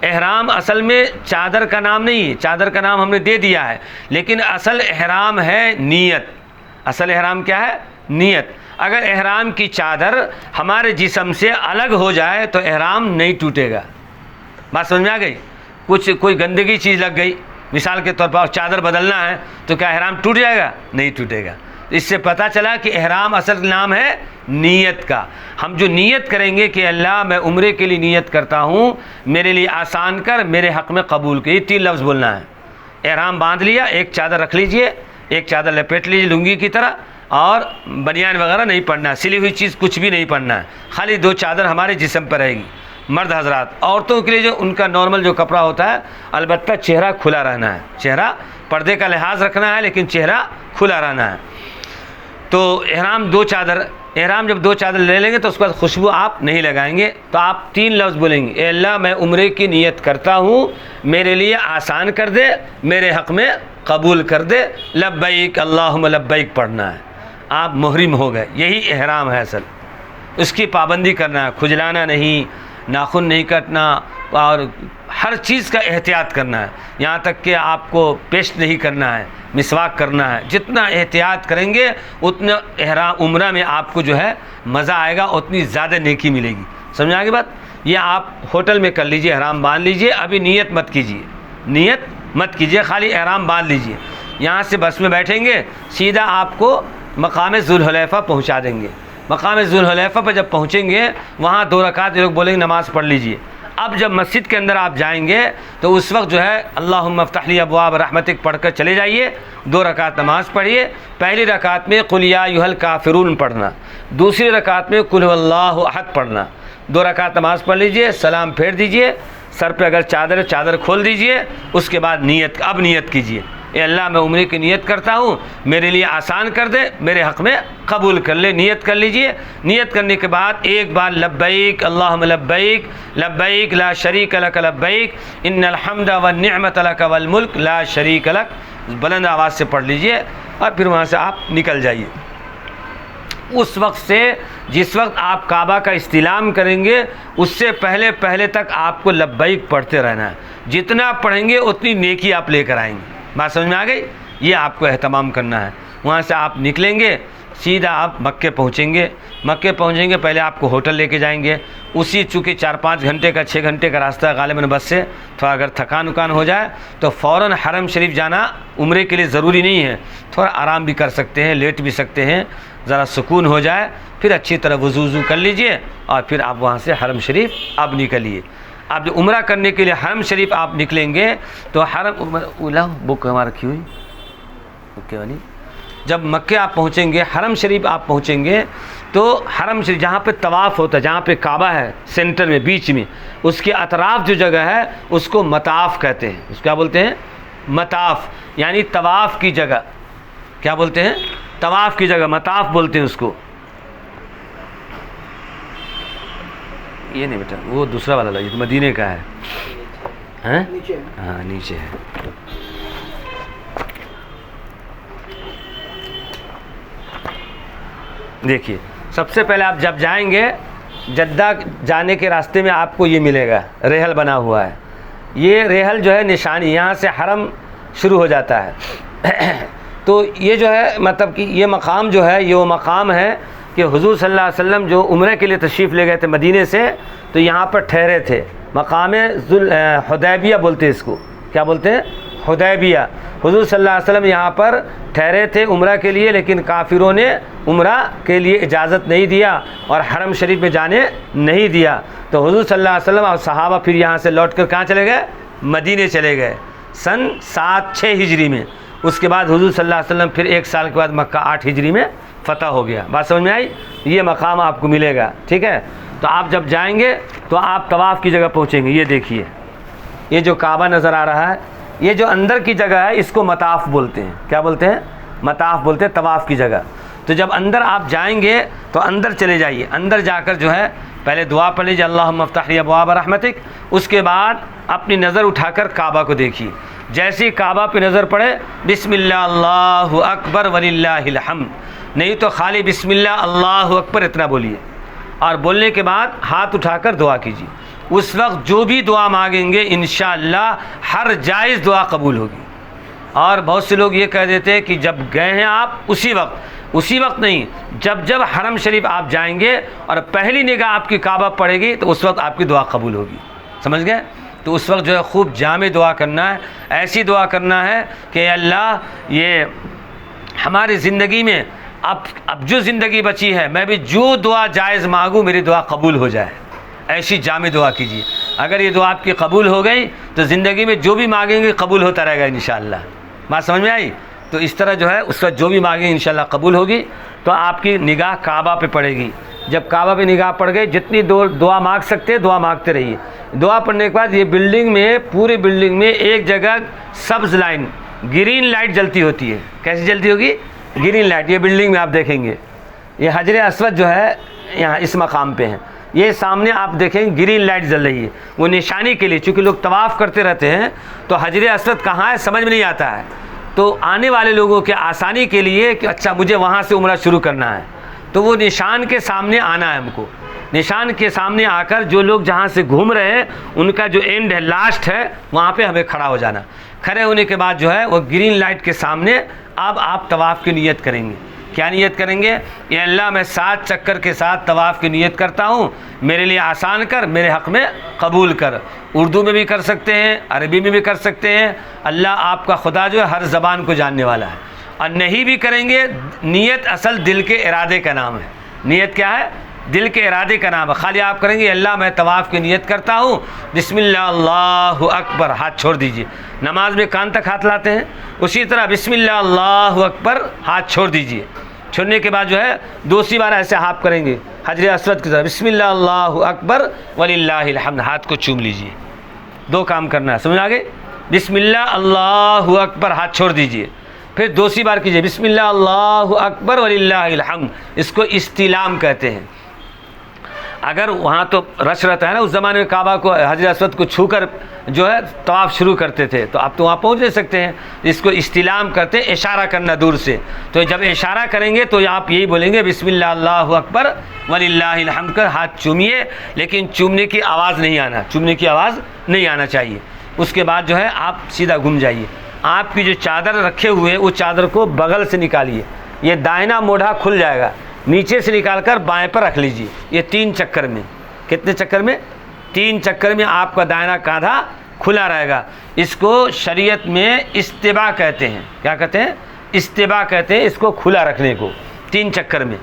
احرام اصل میں چادر کا نام نہیں ہے، چادر کا نام ہم نے دے دیا ہے، لیکن اصل احرام ہے نیت۔ اصل احرام کیا ہے؟ نیت۔ اگر احرام کی چادر ہمارے جسم سے الگ ہو جائے تو احرام نہیں ٹوٹے گا۔ بات سمجھ میں آ گئی؟ کوئی گندگی چیز لگ گئی، مثال کے طور پر چادر بدلنا ہے تو کیا احرام ٹوٹ جائے گا؟ نہیں ٹوٹے گا۔ اس سے پتہ چلا کہ احرام اصل نام ہے نیت کا۔ ہم جو نیت کریں گے کہ اللہ میں عمرے کے لیے نیت کرتا ہوں، میرے لیے آسان کر، میرے حق میں قبول کر، یہ 3 لفظ بولنا ہے۔ احرام باندھ لیا، ایک چادر رکھ لیجئے، ایک چادر لپیٹ لیجئے لنگی کی طرح، اور بنیان وغیرہ نہیں پڑھنا ہے، سلی ہوئی چیز کچھ بھی نہیں پڑھنا ہے، خالی 2 چادر ہمارے جسم پر رہے گی۔ مرد حضرات، عورتوں کے لیے جو ان کا نارمل جو کپڑا ہوتا ہے، البتہ چہرہ کھلا رہنا ہے، چہرہ پردے کا لحاظ رکھنا ہے لیکن چہرہ کھلا رہنا ہے۔ تو احرام 2 چادر، احرام جب 2 چادر لے لیں گے تو اس کے بعد خوشبو آپ نہیں لگائیں گے، تو آپ 3 لفظ بولیں گے، اے اللہ میں عمرے کی نیت کرتا ہوں، میرے لیے آسان کر دے، میرے حق میں قبول کر دے، لبیک اللہم لبیک پڑھنا ہے۔ آپ محرم ہو گئے، یہی احرام ہے اصل۔ اس کی پابندی کرنا ہے، کھجلانا نہیں، ناخن نہیں کٹنا، اور ہر چیز کا احتیاط کرنا ہے، یہاں تک کہ آپ کو پیسٹ نہیں کرنا ہے، مسواک کرنا ہے۔ جتنا احتیاط کریں گے اتنا احرام عمرہ میں آپ کو جو ہے مزہ آئے گا، اتنی زیادہ نیکی ملے گی۔ سمجھ آ گئی بات؟ یہ آپ ہوٹل میں کر لیجئے، احرام باندھ لیجئے، ابھی نیت مت کیجئے، نیت مت کیجئے، خالی احرام باندھ لیجئے۔ یہاں سے بس میں بیٹھیں گے، سیدھا آپ کو مقام ذوالحلیفہ پہنچا دیں گے۔ مقام ذوالحلیفہ پر جب پہنچیں گے، وہاں 2 رکعت یہ لوگ بولیں گے نماز پڑھ لیجئے۔ اب جب مسجد کے اندر آپ جائیں گے تو اس وقت جو ہے اللہم افتح لی ابواب رحمتک پڑھ کر چلے جائیے، 2 رکعت نماز پڑھیے۔ پہلی رکعت میں قل یا ایھا الکافرون پڑھنا، دوسری رکعت میں قل ھو اللہ احد پڑھنا۔ 2 رکعت نماز پڑھ لیجئے، سلام پھیر دیجئے، سر پہ اگر چادر ہے چادر کھول دیجئے، اس کے بعد اب نیت کیجئے، اے اللہ میں عمرے کی نیت کرتا ہوں، میرے لیے آسان کر دے، میرے حق میں قبول کر لے۔ نیت کر لیجئے۔ نیت کرنے کے بعد ایک بار لبیک اللہم لبیک لبیک لا شریک لک لبیک ان الحمد والنعمت لک والملک لا شریک لک بلند آواز سے پڑھ لیجئے، اور پھر وہاں سے آپ نکل جائیے۔ اس وقت سے جس وقت آپ کعبہ کا استلام کریں گے اس سے پہلے تک آپ کو لبیک پڑھتے رہنا ہے، جتنا پڑھیں گے اتنی نیکی آپ لے کر آئیں گے۔ بات سمجھ میں آ گئی؟ یہ آپ کو اہتمام کرنا ہے۔ وہاں سے آپ نکلیں گے، سیدھا آپ مکے پہنچیں گے۔ مکے پہنچیں گے، پہلے آپ کو ہوٹل لے کے جائیں گے، اسی چونکہ 4-5 گھنٹے کا 6 گھنٹے کا راستہ ہے غالباً بس سے، تھوڑا اگر تھکان ہو جائے تو فوراً حرم شریف جانا عمرے کے لیے ضروری نہیں ہے، تھوڑا آرام بھی کر سکتے ہیں، لیٹ بھی سکتے ہیں، ذرا سکون ہو جائے، پھر اچھی طرح وضو کر لیجئے، اور پھر آپ وہاں سے حرم شریف اب نکلیے۔ آپ جو عمرہ کرنے کے لیے حرم شریف آپ نکلیں گے تو حرم بک ہمارا رکھی ہوئی اوکے والی، جب مکے آپ پہنچیں گے، حرم شریف آپ پہنچیں گے تو حرم شریف جہاں پہ طواف ہوتا ہے، جہاں پہ کعبہ ہے سینٹر میں بیچ میں، اس کے اطراف جو جگہ ہے اس کو مطاف کہتے ہیں۔ اس کو کیا بولتے ہیں؟ مطاف، یعنی طواف کی جگہ۔ کیا بولتے ہیں؟ طواف کی جگہ مطاف بولتے ہیں اس کو۔ یہ نہیں بیٹا، وہ دوسرا والا لگی تو مدینے کا ہے، ہاں نیچے ہے۔ دیکھیے، سب سے پہلے آپ جب جائیں گے جدہ جانے کے راستے میں آپ کو یہ ملے گا، ریحل بنا ہوا ہے۔ یہ ریحل جو ہے نشانی، یہاں سے حرم شروع ہو جاتا ہے۔ تو یہ جو ہے مطلب کہ یہ مقام جو ہے، یہ وہ مقام ہے کہ حضور صلی اللہ علیہ وسلم جو عمرے کے لیے تشریف لے گئے تھے مدینے سے، تو یہاں پر ٹھہرے تھے۔ مقام حدیبیہ بولتے ہیں اس کو۔ کیا بولتے ہیں؟ حدیبیہ۔ حضور صلی اللہ علیہ وسلم یہاں پر ٹھہرے تھے عمرہ کے لیے، لیکن کافروں نے عمرہ کے لیے اجازت نہیں دیا اور حرم شریف میں جانے نہیں دیا، تو حضور صلی اللہ علیہ وسلم اور صحابہ پھر یہاں سے لوٹ کر کہاں چلے گئے؟ مدینے چلے گئے، سن 7-6 ہجری میں۔ اس کے بعد حضور صلی اللہ علیہ وسلم پھر 1 سال کے بعد مکہ 8 ہجری میں فتح ہو گیا۔ بات سمجھ میں آئی؟ یہ مقام آپ کو ملے گا، ٹھیک ہے؟ تو آپ جب جائیں گے تو آپ طواف کی جگہ پہنچیں گے، یہ دیکھیے یہ جو کعبہ نظر آ رہا ہے، یہ جو اندر کی جگہ ہے اس کو مطاف بولتے ہیں. کیا بولتے ہیں؟ مطاف بولتے ہیں، طواف کی جگہ. تو جب اندر آپ جائیں گے تو اندر چلے جائیے. اندر جا کر جو ہے پہلے دعا پڑھ لیجیے اللہم افتح لی ابواب رحمتک. اس کے بعد اپنی نظر اٹھا کر کعبہ کو دیکھیے. جیسے ہی کعبہ پہ نظر پڑے بسم اللہ اللہ اکبر وللہ الحمد، نہیں تو خالی بسم اللہ اللہ اکبر اتنا بولیے، اور بولنے کے بعد ہاتھ اٹھا کر دعا کیجیے. اس وقت جو بھی دعا مانگیں گے انشاءاللہ ہر جائز دعا قبول ہوگی. اور بہت سے لوگ یہ کہہ دیتے ہیں کہ جب گئے ہیں آپ اسی وقت نہیں، جب حرم شریف آپ جائیں گے اور پہلی نگاہ آپ کی کعبہ پڑے گی تو اس وقت آپ کی دعا قبول ہوگی. سمجھ گئے؟ تو اس وقت جو ہے خوب جامع دعا کرنا ہے، ایسی دعا کرنا ہے کہ اے اللہ یہ ہماری زندگی میں اب جو زندگی بچی ہے میں بھی جو دعا جائز مانگوں میری دعا قبول ہو جائے. ایسی جامع دعا کیجیے. اگر یہ دعا آپ کی قبول ہو گئی تو زندگی میں جو بھی مانگیں گے قبول ہوتا رہے گا انشاءاللہ. بات سمجھ میں آئی؟ تو اس طرح جو ہے اس وقت جو بھی مانگیں گے انشاءاللہ قبول ہوگی. تو آپ کی نگاہ کعبہ پہ پڑے گی. جب کعبہ پہ نگاہ پڑ گئی جتنی دعا مانگ سکتے دعا مانگتے رہیے. دعا پڑھنے کے بعد یہ بلڈنگ میں پوری بلڈنگ میں ایک جگہ سبز لائن گرین لائٹ جلتی ہوتی ہے. کیسی جلتی ہوگی؟ Green light. یہ بلڈنگ میں آپ دیکھیں گے یہ حجر اسود جو ہے یہاں اس مقام پہ ہیں، یہ سامنے آپ دیکھیں گرین لائٹ جل رہی ہے. وہ نشانی کے لیے، چونکہ لوگ طواف کرتے رہتے ہیں تو حجر اسود کہاں ہے سمجھ میں نہیں آتا ہے، تو آنے والے لوگوں کے آسانی کے لیے کہ اچھا مجھے وہاں سے عمرہ شروع کرنا ہے تو وہ نشان کے سامنے آنا ہے. ہم کو نشان کے سامنے آ کر جو لوگ جہاں سے گھوم رہے ہیں ان کا جو اینڈ ہے لاسٹ ہے وہاں پہ ہمیں کھڑا ہو جانا. کھڑے ہونے کے بعد جو ہے وہ گرین لائٹ کے سامنے اب آپ طواف کی نیت کریں گے. کیا نیت کریں گے؟ یا اللہ میں 7 چکر کے ساتھ طواف کی نیت کرتا ہوں، میرے لیے آسان کر، میرے حق میں قبول کر. اردو میں بھی کر سکتے ہیں، عربی میں بھی کر سکتے ہیں. اللہ آپ کا خدا جو ہے ہر زبان کو جاننے والا ہے. اور نہیں بھی کریں گے نیت اصل دل کے ارادے کا نام ہے. نیت کیا ہے؟ دل کے ارادے کا نام ہے. خالی آپ کریں گے اللہ میں طواف کی نیت کرتا ہوں بسم اللہ اللہ اکبر، ہاتھ چھوڑ دیجئے. نماز میں کان تک ہاتھ لاتے ہیں، اسی طرح بسم اللہ اللہ اکبر ہاتھ چھوڑ دیجئے. چھوڑنے کے بعد جو ہے دوسری بار ایسے ہاتھ کریں گے حجر اسود کی طرف بسم اللہ اللہ اکبر وللہ الحمد، ہاتھ کو چوم لیجئے. 2 کام کرنا ہے. سمجھ آگے؟ بسم اللہ اللہ اکبر ہاتھ چھوڑ دیجئے. پھر دوسری بار کیجئے بسم اللہ اللہ اکبر وللہ الحمد. اس کو استلام کہتے ہیں. اگر وہاں تو رش رہتا ہے نا، اس زمانے میں کعبہ کو حجر اسود کو چھو کر جو ہے طواف شروع کرتے تھے، تو آپ تو وہاں پہنچ نہیں سکتے ہیں. اس کو استلام کرتے ہیں، اشارہ کرنا دور سے. تو جب اشارہ کریں گے تو آپ یہی بولیں گے بسم اللہ اللہ اکبر وللہ الحمد کر ہاتھ چومیے، لیکن چومنے کی آواز نہیں آنا، چومنے کی آواز نہیں آنا چاہیے. اس کے بعد جو ہے آپ سیدھا گھوم جائیے. آپ کی جو چادر رکھے ہوئے ہیں اس چادر کو بغل سے نکالیے. یہ دائنا موڑھا کھل جائے گا، نیچے سے نکال کر بائیں پر رکھ لیجیے. یہ 3 چکر میں، کتنے چکر میں؟ 3 چکر میں آپ کا دائنا کاندھا کھلا رہے گا. اس کو شریعت میں استباع کہتے ہیں. کیا کہتے ہیں؟ استباع کہتے ہیں اس کو کھلا رکھنے کو 3 چکر میں.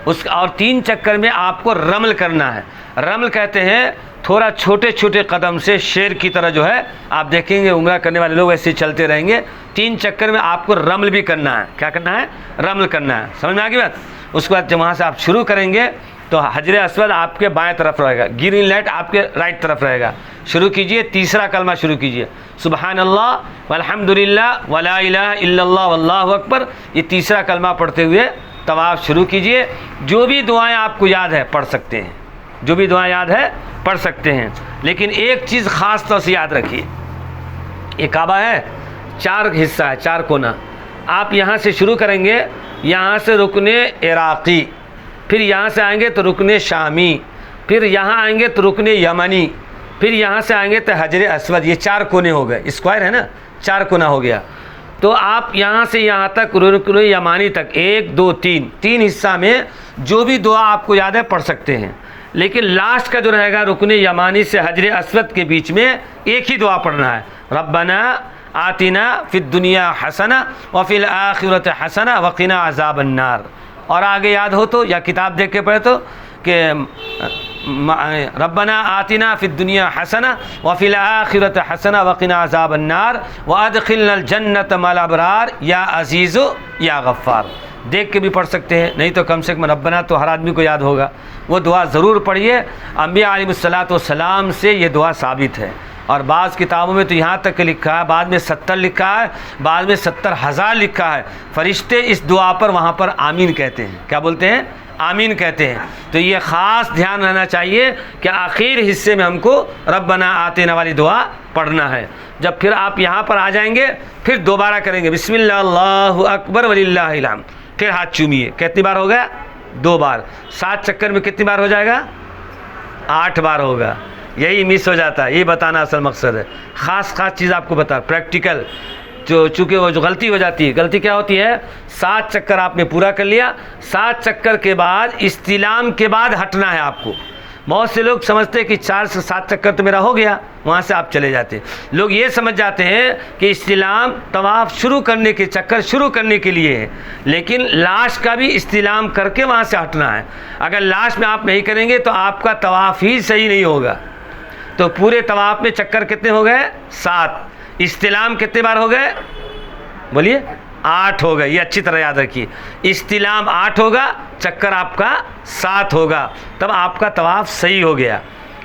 اور 3 چکر میں آپ کو رمل کرنا ہے. رمل کہتے ہیں تھوڑا چھوٹے چھوٹے قدم سے شیر کی طرح جو ہے آپ دیکھیں گے عمرہ کرنے والے لوگ ایسے چلتے رہیں گے. 3 چکر میں آپ کو رمل بھی کرنا ہے. کیا کرنا ہے؟ رمل کرنا ہے. سمجھ میں آ گئی بات؟ اس کے بعد جب وہاں سے آپ شروع کریں گے تو حجر اسود آپ کے بائیں طرف رہے گا، گرین لائٹ آپ کے رائٹ طرف رہے گا. شروع کیجئے. تیسرا کلمہ شروع کیجئے سبحان اللہ والحمد للہ ولا الہ الا اللہ واللہ اکبر. یہ تیسرا کلمہ پڑھتے ہوئے طواف شروع کیجئے. جو بھی دعائیں آپ کو یاد ہے پڑھ سکتے ہیں، جو بھی دعائیں یاد ہے پڑھ سکتے ہیں. لیکن ایک چیز خاص طور سے یاد رکھیے، یہ کعبہ ہے 4 حصہ ہے، 4 کونا. آپ یہاں سے شروع کریں گے، یہاں سے رکن عراقی، پھر یہاں سے آئیں گے تو رکن شامی، پھر یہاں آئیں گے تو رکن یمنی، پھر یہاں سے آئیں گے تو حجر اسود. یہ 4 کونے ہو گئے، اسکوائر ہے نا، 4 کونا ہو گیا. تو آپ یہاں سے یہاں تک رکن یمانی تک 1 2 3 حصہ میں جو بھی دعا آپ کو یاد ہے پڑھ سکتے ہیں. لیکن لاسٹ کا جو رہے گا رکن یمانی سے حجر اسود کے بیچ میں ایک ہی دعا پڑھنا ہے، ربنا آتنا فی الدنیا حسنہ وفی الآخرۃ حسنہ وقنا عذاب النار. اور آگے یاد ہو تو یا کتاب دیکھ کے پڑھے تو کہ ربنا آتنا فی الدنیا حسنہ وفی الآخرۃ حسنہ وقنا عذاب النار وادخلنا الجنۃ مع الابرار یا عزیز یا غفار. دیکھ کے بھی پڑھ سکتے ہیں، نہیں تو کم سے کم ربنا تو ہر آدمی کو یاد ہوگا. وہ دعا ضرور پڑھیے. انبیاء علیہ الصلوۃ والسلام سے یہ دعا ثابت ہے. اور بعض کتابوں میں تو یہاں تک لکھا ہے، بعد میں 70 لکھا ہے، بعد میں 70,000 لکھا ہے، فرشتے اس دعا پر وہاں پر آمین کہتے ہیں۔ کیا بولتے ہیں؟ آمین کہتے ہیں۔ تو یہ خاص دھیان رہنا چاہیے کہ آخر حصے میں ہم کو ربنا آتینا والی دعا پڑھنا ہے۔ جب پھر آپ یہاں پر آ جائیں گے پھر دوبارہ کریں گے بسم اللہ اللہ اکبر وللہ الحمد، پھر ہاتھ چومیے۔ کتنی بار ہو گیا؟ 2 بار۔ 7 چکر میں کتنی بار ہو جائے گا؟ 8 بار ہوگا۔ یہی مس ہو جاتا ہے، یہ بتانا اصل مقصد ہے۔ خاص چیز آپ کو بتا، پریکٹیکل چونکہ وہ جو غلطی ہو جاتی ہے، غلطی کیا ہوتی ہے؟ 7 چکر آپ نے پورا کر لیا، 7 چکر کے بعد استلام کے بعد ہٹنا ہے آپ کو۔ بہت سے لوگ سمجھتے ہیں کہ 4 سے 7 چکر تو میرا ہو گیا، وہاں سے آپ چلے جاتے ہیں۔ لوگ یہ سمجھ جاتے ہیں کہ استلام طواف شروع کرنے کے چکر شروع کرنے کے لیے ہے، لیکن لاش کا بھی استلام کر کے وہاں سے ہٹنا ہے۔ اگر لاش میں آپ نہیں کریں گے تو آپ کا طواف ہی صحیح نہیں ہوگا۔ تو پورے طواف میں چکر کتنے ہو گئے؟ 7۔ استلام کتنے بار ہو گئے؟ بولیے 8 ہو گئے۔ یہ اچھی طرح یاد رکھیے، استلام 8 ہوگا، چکر آپ کا 7 ہوگا، تب آپ کا طواف صحیح ہو گیا۔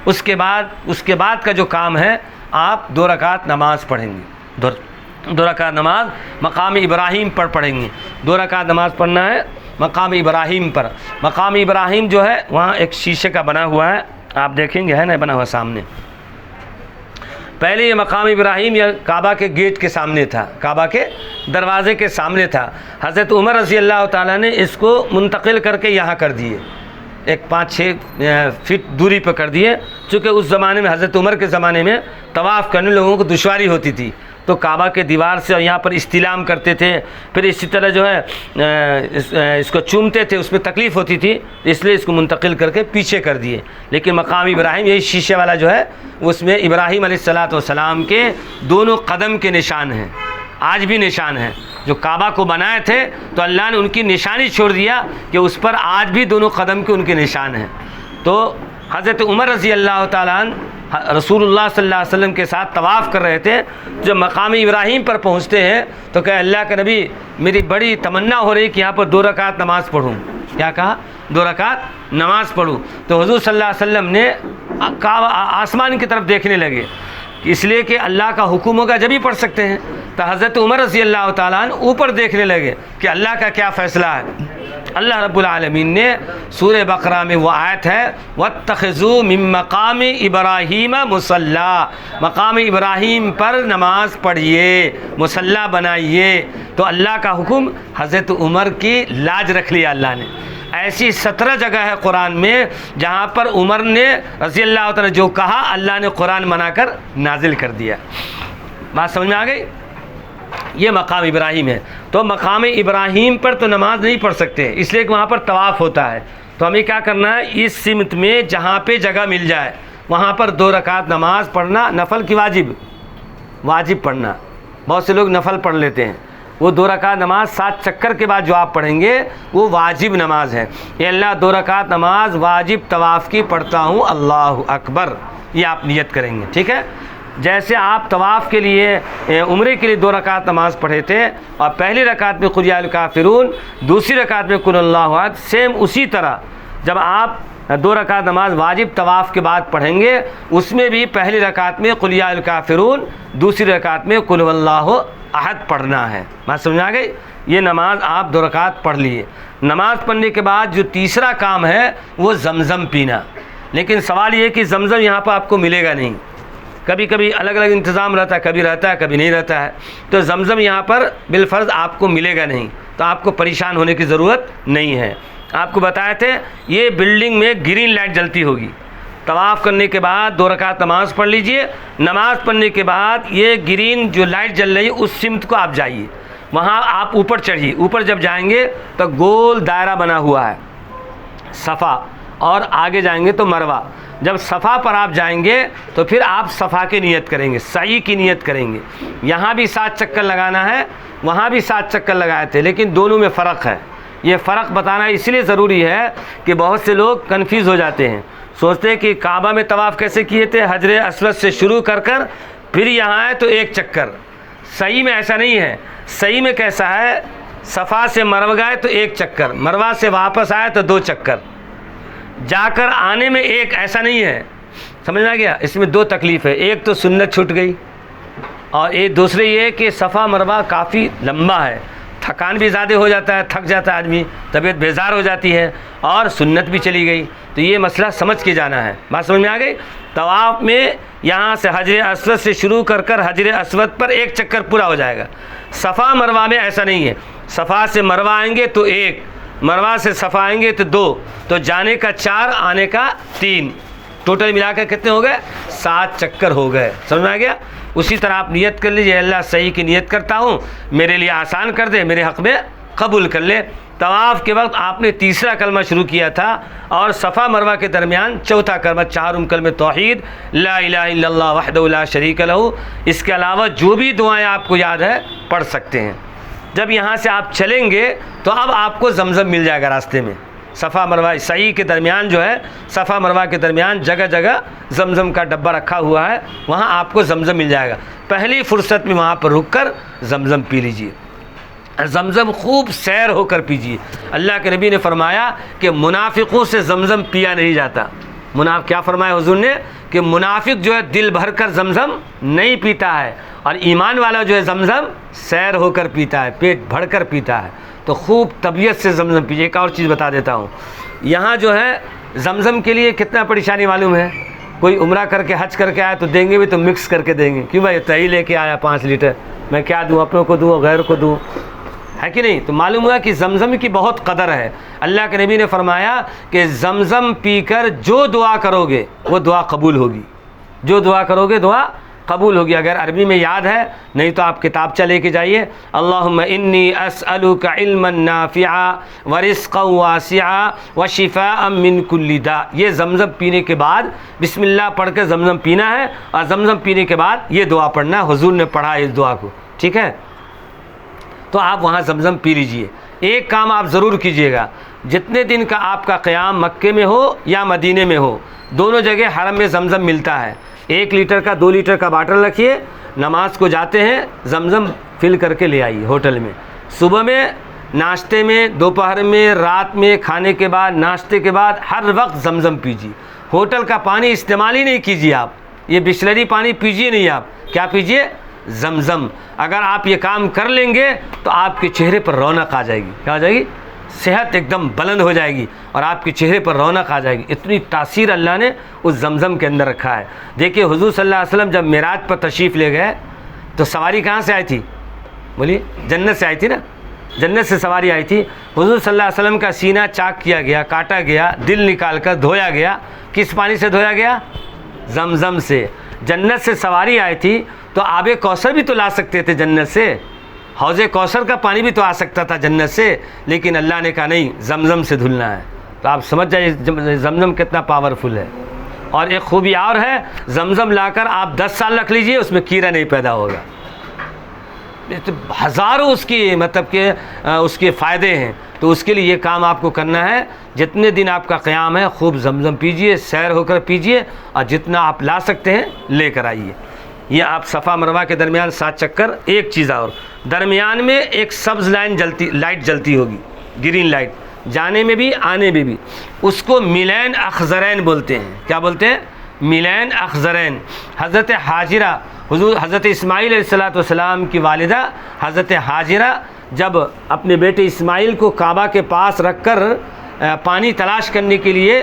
اس کے بعد کا جو کام ہے، آپ 2 رکعت نماز پڑھیں گے۔ 2 رکعت نماز مقام ابراہیم پر پڑھیں گے۔ 2 رکعت نماز پڑھنا ہے مقام ابراہیم پر۔ مقام ابراہیم جو ہے وہاں ایک شیشے کا بنا ہوا ہے، آپ دیکھیں گے، ہے نا بنا ہوا سامنے۔ پہلے یہ مقام ابراہیم یا کعبہ کے گیٹ کے سامنے تھا، کعبہ کے دروازے کے سامنے تھا۔ حضرت عمر رضی اللہ تعالیٰ نے اس کو منتقل کر کے یہاں کر دیے، ایک 5-6 فٹ دوری پہ کر دیے، چونکہ اس زمانے میں حضرت عمر کے زمانے میں طواف کرنے لوگوں کو دشواری ہوتی تھی، تو کعبہ کے دیوار سے اور یہاں پر استلام کرتے تھے، پھر اسی طرح جو ہے اس کو چومتے تھے، اس میں تکلیف ہوتی تھی، اس لیے اس کو منتقل کر کے پیچھے کر دیے۔ لیکن مقام ابراہیم یہی شیشے والا جو ہے، اس میں ابراہیم علیہ السلام کے دونوں قدم کے نشان ہیں، آج بھی نشان ہیں۔ جو کعبہ کو بنائے تھے تو اللہ نے ان کی نشانی چھوڑ دیا کہ اس پر آج بھی دونوں قدم کے ان کے نشان ہیں۔ تو حضرت عمر رضی اللہ تعالیٰ عنہ رسول اللہ صلی اللہ علیہ وسلم کے ساتھ طواف کر رہے تھے، جب مقام ابراہیم پر پہنچتے ہیں تو کہ اللہ کے نبی میری بڑی تمنا ہو رہی کہ یہاں پر 2 رکعت نماز پڑھوں۔ کیا کہا؟ 2 رکعت نماز پڑھوں۔ تو حضور صلی اللہ علیہ وسلم نے آسمان کی طرف دیکھنے لگے، اس لیے کہ اللہ کا حکم ہوگا جب ہی پڑھ سکتے ہیں۔ تو حضرت عمر رضی اللہ تعالیٰ عنہ اوپر دیکھنے لگے کہ اللہ کا کیا فیصلہ ہے۔ اللہ رب العالمین نے سورہ بقرہ میں وہ آیت ہے وَاتَّخِذُوا مِن مَّقَامِ إِبْرَاهِيمَ مُصَلَّى، مقام ابراہیم پر نماز پڑھیے، مصلی بنائیے۔ تو اللہ کا حکم حضرت عمر کی لاج رکھ لیا اللہ نے۔ ایسی 17 جگہ ہے قرآن میں جہاں پر عمر نے رضی اللہ تعالیٰ جو کہا اللہ نے قرآن بنا کر نازل کر دیا۔ بات سمجھ میں آ گئی؟ یہ مقام ابراہیم ہے۔ تو مقام ابراہیم پر تو نماز نہیں پڑھ سکتے، اس لیے کہ وہاں پر طواف ہوتا ہے۔ تو ہمیں کیا کرنا ہے، اس سمت میں جہاں پہ جگہ مل جائے وہاں پر 2 رکعت نماز پڑھنا، نفل کی واجب پڑھنا۔ بہت سے لوگ نفل پڑھ لیتے ہیں، وہ 2 رکعت نماز 7 چکر کے بعد جو آپ پڑھیں گے وہ واجب نماز ہے۔ یہ اللہ 2 رکعت نماز واجب طواف کی پڑھتا ہوں، اللہ اکبر، یہ آپ نیت کریں گے، ٹھیک ہے؟ جیسے آپ طواف کے لیے عمرے کے لیے 2 رکعت نماز پڑھے تھے اور پہلی رکعت میں قل یا الکافرون، دوسری رکعت میں قل اللہ احد، سیم اسی طرح جب آپ 2 رکعت نماز واجب طواف کے بعد پڑھیں گے، اس میں بھی پہلی رکعت میں قل یا الکافرون، دوسری رکعت میں قل اللہ احد پڑھنا ہے۔ بات سمجھ آ گئی؟ یہ نماز آپ 2 رکعت پڑھ لیے۔ نماز پڑھنے کے بعد جو تیسرا کام ہے وہ زمزم پینا، لیکن سوال یہ کہ زمزم یہاں پہ آپ کو ملے گا نہیں، کبھی کبھی الگ الگ انتظام رہتا ہے، کبھی رہتا ہے کبھی نہیں رہتا ہے۔ تو زمزم یہاں پر بالفرض آپ کو ملے گا نہیں، تو آپ کو پریشان ہونے کی ضرورت نہیں ہے۔ آپ کو بتائے تھے یہ بلڈنگ میں گرین لائٹ جلتی ہوگی، طواف کرنے کے بعد 2 رکعت نماز پڑھ لیجئے، نماز پڑھنے کے بعد یہ گرین جو لائٹ جل رہی ہے اس سمت کو آپ جائیے، وہاں آپ اوپر چڑھیے۔ اوپر جب جائیں گے تو گول دائرہ بنا ہوا ہے صفا، اور آگے جائیں گے تو مروہ۔ جب صفا پر آپ جائیں گے تو پھر آپ صفا کی نیت کریں گے، سعی کی نیت کریں گے۔ یہاں بھی 7 چکر لگانا ہے، وہاں بھی 7 چکر لگائے تھے، لیکن دونوں میں فرق ہے۔ یہ فرق بتانا اس لیے ضروری ہے کہ بہت سے لوگ کنفیوز ہو جاتے ہیں، سوچتے ہیں کہ کعبہ میں طواف کیسے کیے تھے، حجر اسود سے شروع کر پھر یہاں ہے تو 1 چکر۔ صحیح میں ایسا نہیں ہے۔ صحیح میں کیسا ہے، صفا سے مروہ گئے تو 1 چکر، مروہ سے واپس آئے تو 2 چکر، جا کر آنے میں 1، ایسا نہیں ہے۔ سمجھ میں آ گیا؟ اس میں دو تکلیف ہے، ایک تو سنت چھوٹ گئی، اور ایک دوسرے یہ کہ صفا مروہ کافی لمبا ہے، تھکان بھی زیادہ ہو جاتا ہے، تھک جاتا ہے آدمی، طبیعت بیزار ہو جاتی ہے، اور سنت بھی چلی گئی. تو یہ مسئلہ سمجھ کے جانا ہے. بات سمجھ میں آ گئی؟ طواف میں یہاں سے حجر اسود سے شروع کر حجر اسود پر ایک چکر پورا ہو جائے گا. صفا مروہ میں ایسا نہیں ہے. صفا سے مروہ آئیں گے تو ایک، مروہ سے صفا آئیں گے تو دو، تو جانے کا 4، آنے کا 3، ٹوٹل ملا کر کتنے ہو گئے؟ 7 چکر ہو گئے. سمجھ میں آ گیا؟ اسی طرح آپ نیت کر لیجیے، اللہ صحیح کی نیت کرتا ہوں، میرے لیے آسان کر دے، میرے حق میں قبول کر لے. طواف کے وقت آپ نے تیسرا کلمہ شروع کیا تھا، اور صفا مروہ کے درمیان چوتھا کلمہ، 4 کلمہ توحید، لا الہ الا اللہ وحدہ لا شریک لہ. اس کے علاوہ جو بھی دعائیں آپ کو یاد ہے پڑھ سکتے ہیں. جب یہاں سے آپ چلیں گے تو اب آپ کو زمزم مل جائے گا راستے میں. صفا مروہ صحیح کے درمیان جو ہے، صفا مروہ کے درمیان جگہ جگہ زمزم کا ڈبہ رکھا ہوا ہے، وہاں آپ کو زمزم مل جائے گا. پہلی فرصت میں وہاں پر رک کر زمزم پی لیجیے. زمزم خوب سیر ہو کر پیجیے. اللہ کے نبی نے فرمایا کہ منافقوں سے زمزم پیا نہیں جاتا. کیا فرمایا حضور نے؟ کہ منافق جو ہے دل بھر کر زمزم نہیں پیتا ہے، اور ایمان والا جو ہے زمزم سیر ہو کر پیتا ہے، پیٹ بھر کر پیتا ہے. تو خوب طبیعت سے زمزم پیجیے. ایک اور چیز بتا دیتا ہوں، یہاں جو ہے زمزم کے لیے کتنا پریشانی معلوم ہے؟ کوئی عمرہ کر کے حج کر کے آیا تو دیں گے بھی تو مکس کر کے دیں گے. کیوں بھائی؟ تہی لے کے آیا 5 لیٹر، میں کیا دوں؟ اپنوں کو دوں، غیر کو دوں، ہے کہ نہیں؟ تو معلوم ہوا کہ زمزم کی بہت قدر ہے. اللہ کے نبی نے فرمایا کہ زمزم پی کر جو دعا کرو گے وہ دعا قبول ہوگی. جو دعا کرو گے دعا قبول ہوگی. اگر عربی میں یاد ہے، نہیں تو آپ کتابچہ لے کے جائیے. اللہم انی اسألک علما نافعا ورزقا واسعا وشفاء من کل داء. یہ زمزم پینے کے بعد بسم اللہ پڑھ کر زمزم پینا ہے، اور زمزم پینے کے بعد یہ دعا پڑھنا ہے. حضور نے پڑھا اس دعا کو، ٹھیک ہے؟ تو آپ وہاں زمزم پی لیجئے. ایک کام آپ ضرور کیجئے گا، جتنے دن کا آپ کا قیام مکے میں ہو یا مدینے میں ہو، دونوں جگہ حرم میں زمزم ملتا ہے. 1 لیٹر کا 2 لیٹر کا باٹل رکھیے، نماز کو جاتے ہیں زمزم فل کر کے لے آئیے ہوٹل میں. صبح میں، ناشتے میں، دوپہر میں، رات میں، کھانے کے بعد، ناشتے کے بعد، ہر وقت زمزم پیجیے. ہوٹل کا پانی استعمال ہی نہیں کیجیے آپ، یہ بسلری پانی پیجیے نہیں آپ. کیا پیجیے؟ زمزم. اگر آپ یہ کام کر لیں گے تو آپ کے چہرے پر رونق آ جائے گی. کیا ہو جائے گی؟ صحت ایک دم بلند ہو جائے گی، اور آپ کے چہرے پر رونق آ جائے گی. اتنی تاثیر اللہ نے اس زمزم کے اندر رکھا ہے. دیکھیے حضور صلی اللہ علیہ وسلم جب معراج پر تشریف لے گئے تو سواری کہاں سے آئی تھی؟ بولیے، جنت سے آئی تھی نا. جنت سے سواری آئی تھی. حضور صلی اللہ علیہ وسلم کا سینہ چاک کیا گیا، کاٹا گیا، دل نکال کر دھویا گیا. کس پانی سے دھویا گیا؟ زمزم سے. جنت سے سواری آئی تھی تو آب کوثر بھی تو لا سکتے تھے جنت سے، حوض کوثر کا پانی بھی تو آ سکتا تھا جنت سے، لیکن اللہ نے کہا نہیں، زمزم سے دھلنا ہے. تو آپ سمجھ جائیے زمزم کتنا پاورفل ہے. اور ایک خوبی اور ہے، زمزم لا کر آپ 10 سال رکھ لیجئے، اس میں کیڑا نہیں پیدا ہوگا. ہزاروں اس کی مطلب کہ اس کے فائدے ہیں. تو اس کے لیے یہ کام آپ کو کرنا ہے، جتنے دن آپ کا قیام ہے خوب زمزم پیجئے، سیر ہو کر پیجئے، اور جتنا آپ لا سکتے ہیں لے کر آئیے. یہ آپ صفا مروہ کے درمیان 7 چکر. ایک چیز اور، درمیان میں ایک سبز لائٹ جلتی ہوگی، گرین لائٹ، جانے میں بھی آنے میں بھی. اس کو میلین اخضرین بولتے ہیں. کیا بولتے ہیں؟ میلین اخضرین. حضرت حاجرہ، حضرت اسماعیل علیہ السلام کی والدہ حضرت حاجرہ جب اپنے بیٹے اسماعیل کو کعبہ کے پاس رکھ کر پانی تلاش کرنے کے لیے